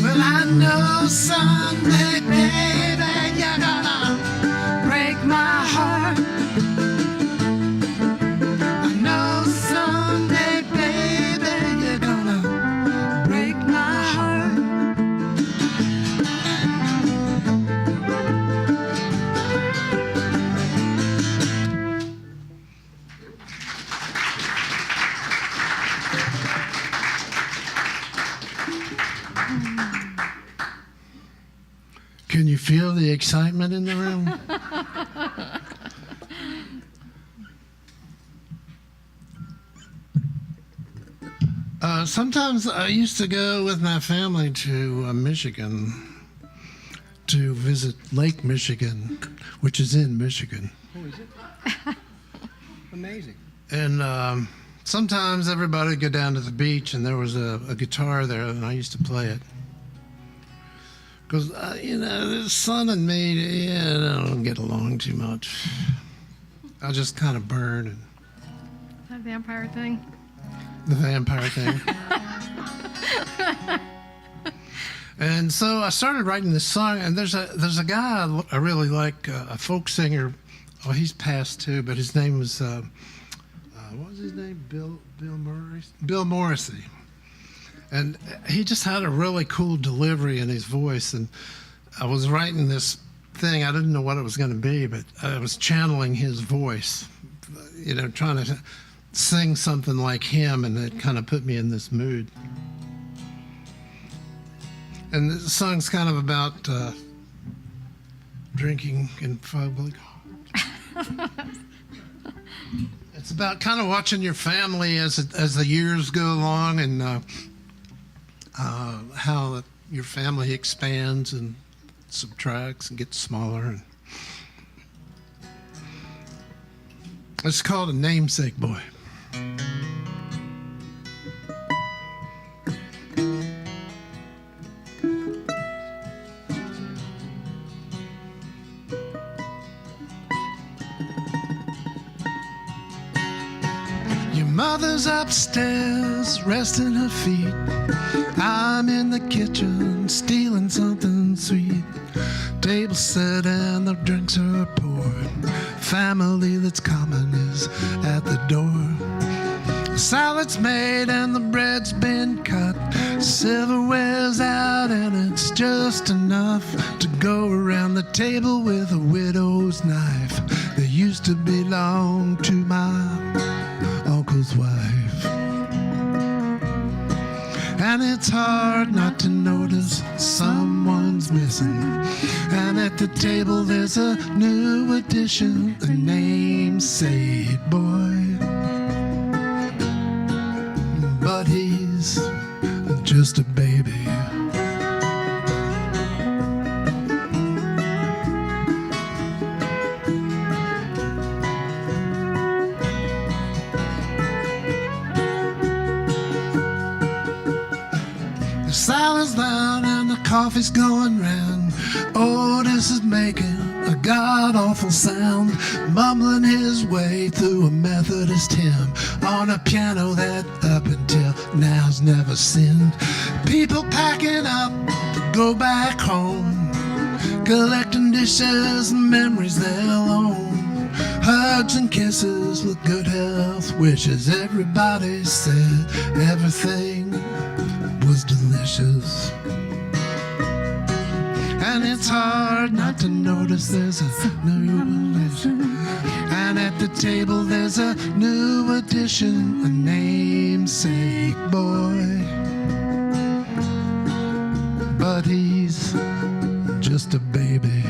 B: Well, I know someday, baby, you're gonna break my heart. I know someday, baby, you're gonna break my heart. Can you feel the excitement in the room? Sometimes I used to go with my family to Michigan to visit Lake Michigan, which is in Michigan.
C: Who is it? Amazing.
B: And sometimes everybody would go down to the beach, and there was a guitar there, and I used to play it. Because, the son and me, I don't get along too much. I just kind of burn, and
D: That vampire thing.
B: the vampire thing. And so I started writing this song, and there's a guy I really like, a folk singer. Oh, he's passed too, but his name was, what was his name? Bill Morrissey. And he just had a really cool delivery in his voice. And I was writing this thing, I didn't know what it was going to be, but I was channeling his voice, trying to sing something like him, and it kind of put me in this mood. And the song's kind of about drinking in public. It's about kind of watching your family as the years go along, and how your family expands and subtracts and gets smaller. And it's called A Namesake Boy. Your mother's upstairs, resting her feet. I'm in the kitchen, stealing something sweet. Table set and the drinks are poured. Family that's common is at the door. Salad's made and the bread's been cut. Silverware's out and it's just enough to go around the table with a widow's knife that used to belong to my uncle's wife. And it's hard not to notice someone's missing. And at the table there's a new addition, a namesake boy. But he's just a baby. Salads down in the coffee's going round. Otis is making a god-awful sound, mumbling his way through a Methodist hymn on a piano that up until now's never sinned. People packing up to go back home, collecting dishes and memories they'll own. Hugs and kisses with good health wishes. Everybody said everything was delicious. And it's hard not to notice there's a new addition. And at the table there's a new addition, a namesake boy. But he's just a baby.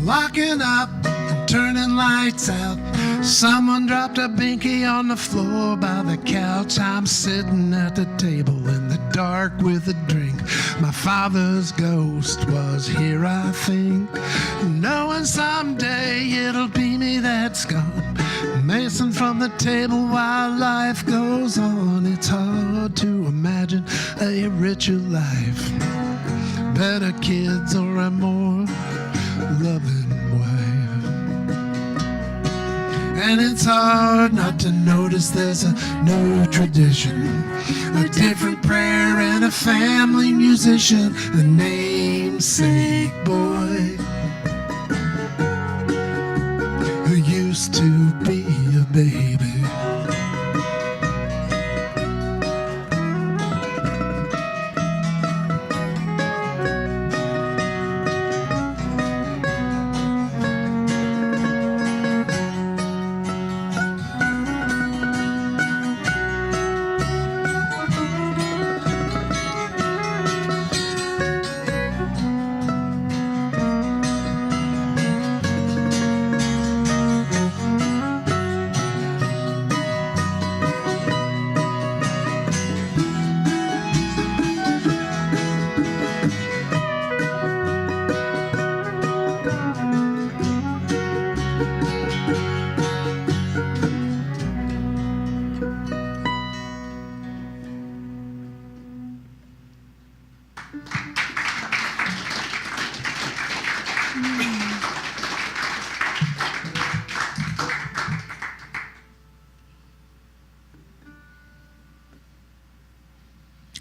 B: Locking up and turning lights out. Someone dropped a binky on the floor by the couch. I'm sitting at the table in the dark with a drink. My father's ghost was here, I think, knowing someday it'll be me that's gone. Mason from the table while life goes on. It's hard to imagine a richer life, better kids, or a more loving wife. And it's hard not to notice there's a new tradition, a different prayer and a family musician, a namesake boy who used to be a baby.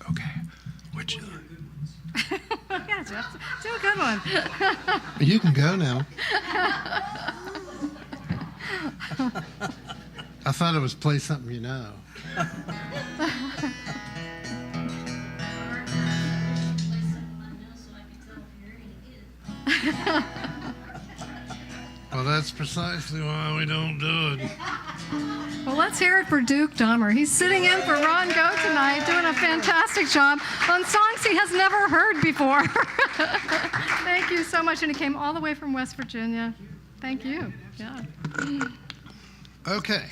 B: Okay, would you?
D: Yeah, Jeff, do a good one.
B: You can go now. I thought it was play something you know. Well, that's precisely why we don't do it.
D: Well, let's hear it for Duke Dahmer. He's sitting in for Ron Go tonight, doing a fantastic job on songs he has never heard before. Thank you so much. And he came all the way from West Virginia. Thank you. Yeah.
B: Okay.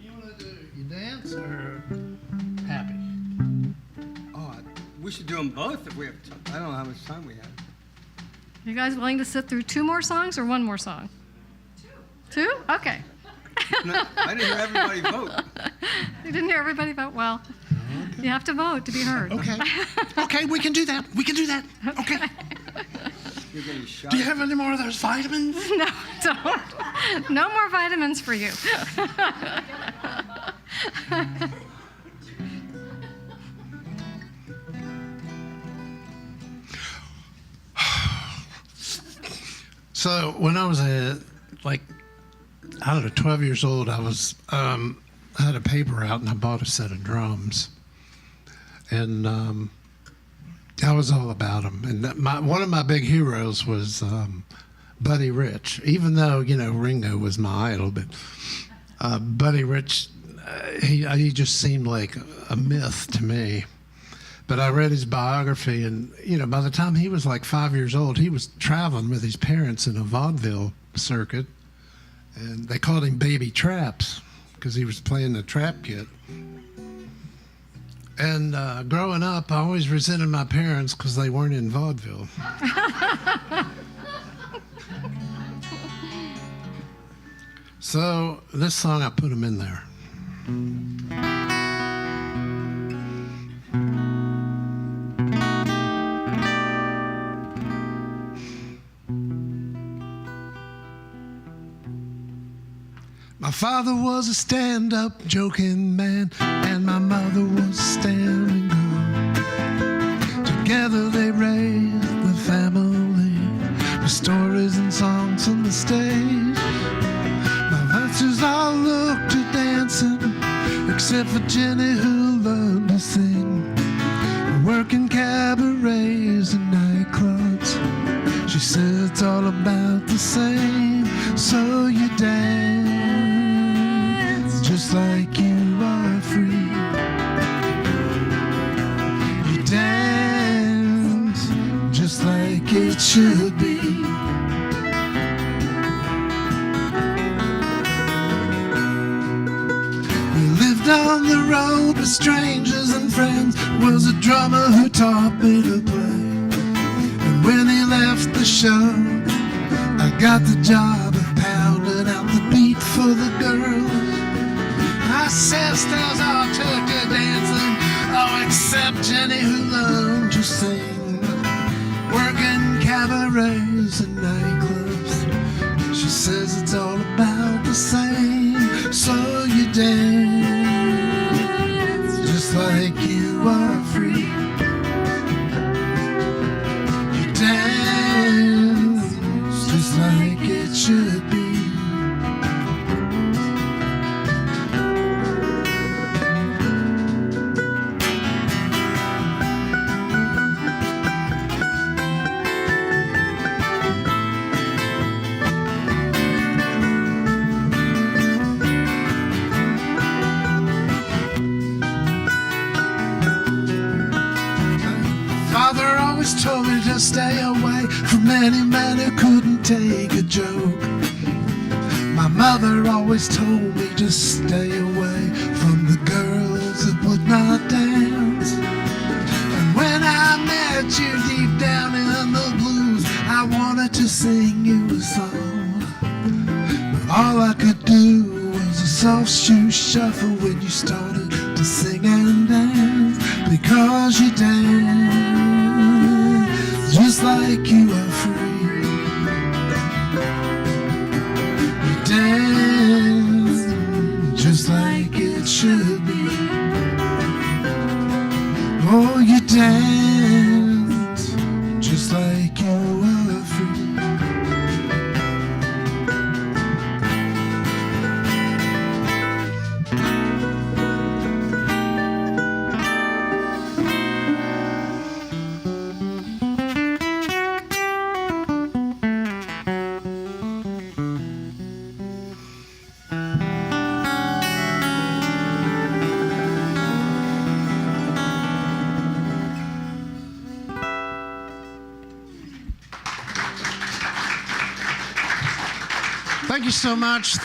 B: You want to do you dance or happy?
C: Oh, we should do them both if we have time. I don't know how much time we have.
D: You guys willing to sit through 2 more songs or 1 more song? 2. 2? Okay.
C: No, I didn't hear everybody vote.
D: You didn't hear everybody vote? Well, you have to vote to be heard.
B: Okay. Okay, we can do that. We can do that. Okay.
C: You're getting shot.
B: Do you have any more of those vitamins?
D: No, don't. No more vitamins for you.
B: So when I was I don't know, 12 years old, I was I had a paper out and I bought a set of drums, and I was all about them. And one of my big heroes was Buddy Rich. Even though Ringo was my idol, but Buddy Rich, he just seemed like a myth to me. But I read his biography, and by the time he was like 5 years old, he was traveling with his parents in a vaudeville circuit, and they called him Baby Traps because he was playing the trap kit. And growing up, I always resented my parents because they weren't in vaudeville. So this song, I put them in there. My father was a stand-up joking man, and my mother was a staring girl. Together they raised the family with stories and songs on the stage. My dancers all looked to dancing, except for Jenny who learned to sing. Working cabarets and nightclubs, she said it's all about the same. So you dance just like you are free. You dance just like it should be. We lived on the road with strangers and friends. Was a drummer who taught me to play. And when he left the show, I got the job of pounding out the beat for the girls. My sisters all took to dancing, oh, except Jenny who learned to sing. Working cabarets and nightclubs, she says it's all about the same. So you dance just like you are free. You dance just like it should be. Father always told me to stay away from any man who couldn't take a joke. My mother always told me to stay away from the girls that would not dance. And when I met you deep down in the blues, I wanted to sing you a song. But all I could do was a soft shoe shuffle when you started to sing and dance. Because you dance just like you are free. You dance just like it should be. Oh, you dance just like you are free. Thank you so much.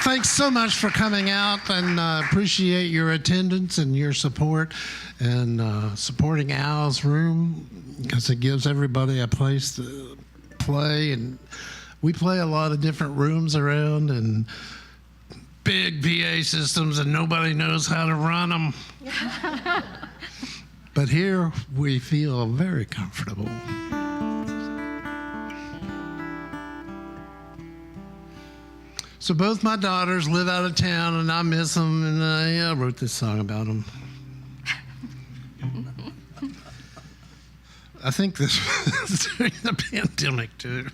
B: Thanks so much for coming out, and appreciate your attendance and your support and supporting Al's room, because it gives everybody a place to play. And we play a lot of different rooms around and big PA systems, and nobody knows how to run them. But here we feel very comfortable. So both my daughters live out of town, and I miss them, and I wrote this song about them. I think this was during the pandemic, too.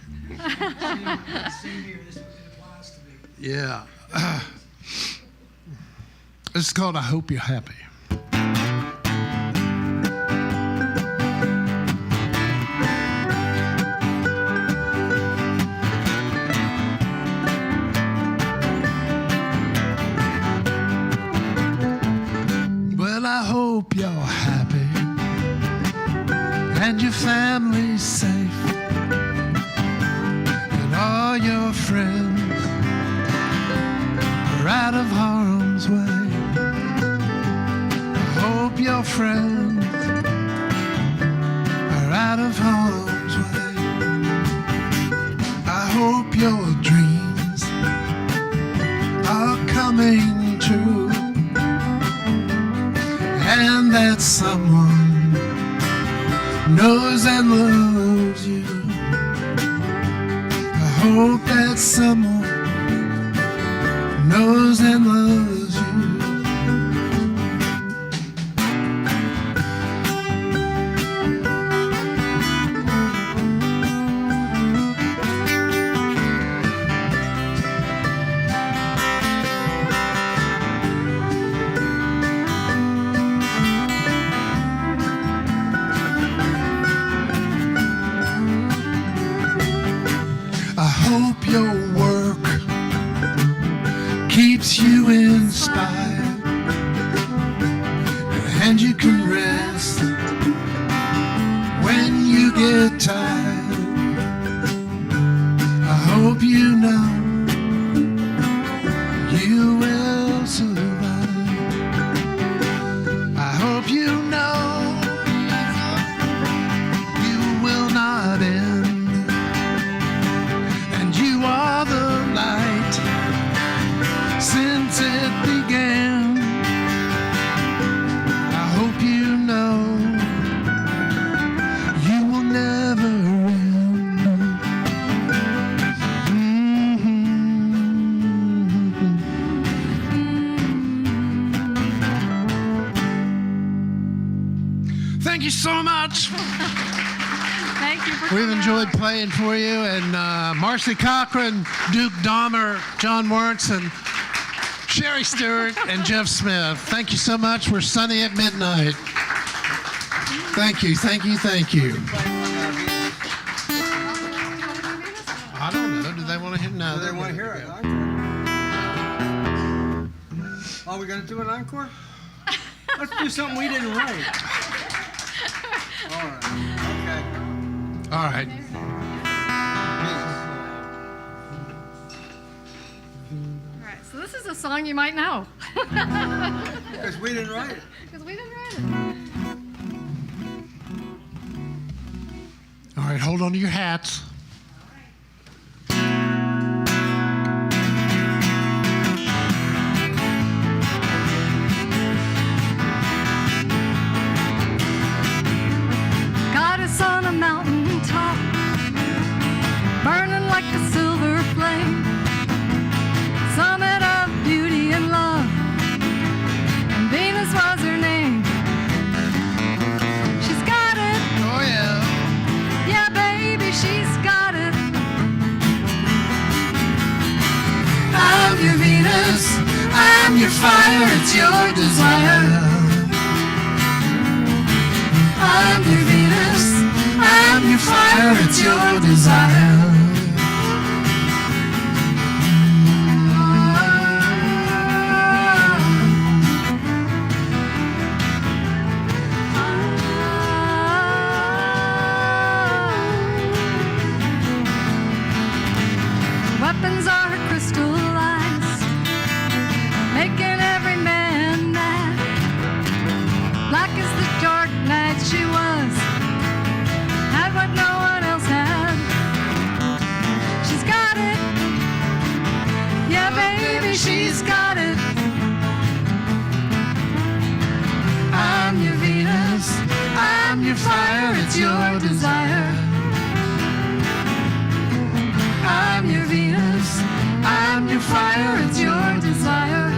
H: Same here, this it applies to me.
B: Yeah. This is called I Hope You're Happy. Well, I hope you're happy and your family's safe and all your friends are out of harm's way. your dreams are coming true, and that someone knows and loves you. I hope that someone knows and loves you. I hope your work keeps you inspired, and you can rest when you get tired. I hope you know you will survive. I hope you know you will not end, and you are the light since it began. I hope you know you will never end. Thank you so much.
D: Thank you for
B: We've
D: coming
B: enjoyed
D: out.
B: playing for you, and Marcy Cochran, Duke Dahmer, John Warrenson, Sherry Stewart, and Jeff Smith. Thank you so much. We're Sunny at Midnight. Thank you, thank you, thank you. I don't know. Do they want to hear? No,
C: Do they want to hear it? Encore? Are we going to do an encore? Let's do something we didn't write. All right. Okay.
B: All right.
D: All right, so this is a song you might know.
C: Because we didn't write it.
D: Because we didn't write it.
B: All right, hold on to your hats.
D: Goddess on a mountain top, burning like a silver flame, summit of beauty and love, and Venus was her name. She's got it,
B: Oh, yeah.
D: yeah, baby, she's got it.
E: I'm your Venus, I'm your fire, it's your desire. I'm your Venus, I'm your fire, it's your desire.
D: Weapons are her crystal eyes, making every man mad. Black as the dark night she was, had what no one else had. She's got it, yeah, baby, she's got it.
E: I'm your Venus, I'm your fire, it's your desire. I'm your Venus, I'm your fire, it's your desire.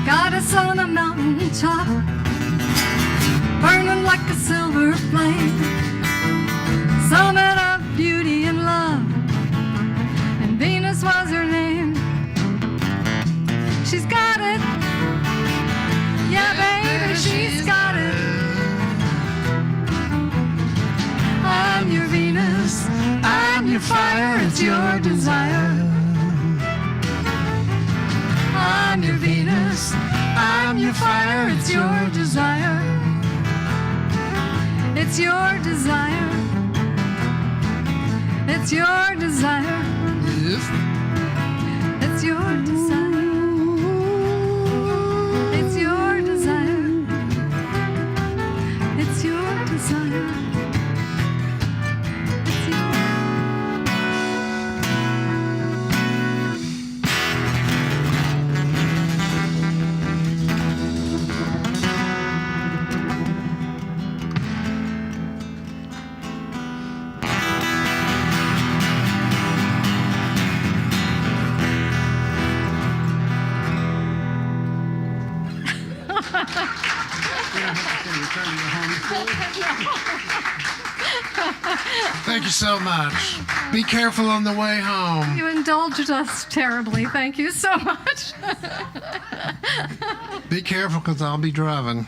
D: Goddess on a mountain top, burning like a silver flame, summit of beauty and love, and Venus was her
B: I'm your fire, it's your desire. I'm your Venus, I'm your fire, it's your desire.
D: It's your desire. It's your desire.
B: Yes.
D: It's your desire. It's your desire. It's your desire. It's your
B: Thank you so much. Be careful on the way home.
D: You indulged us terribly. Thank you so much.
B: Be careful because I'll be driving.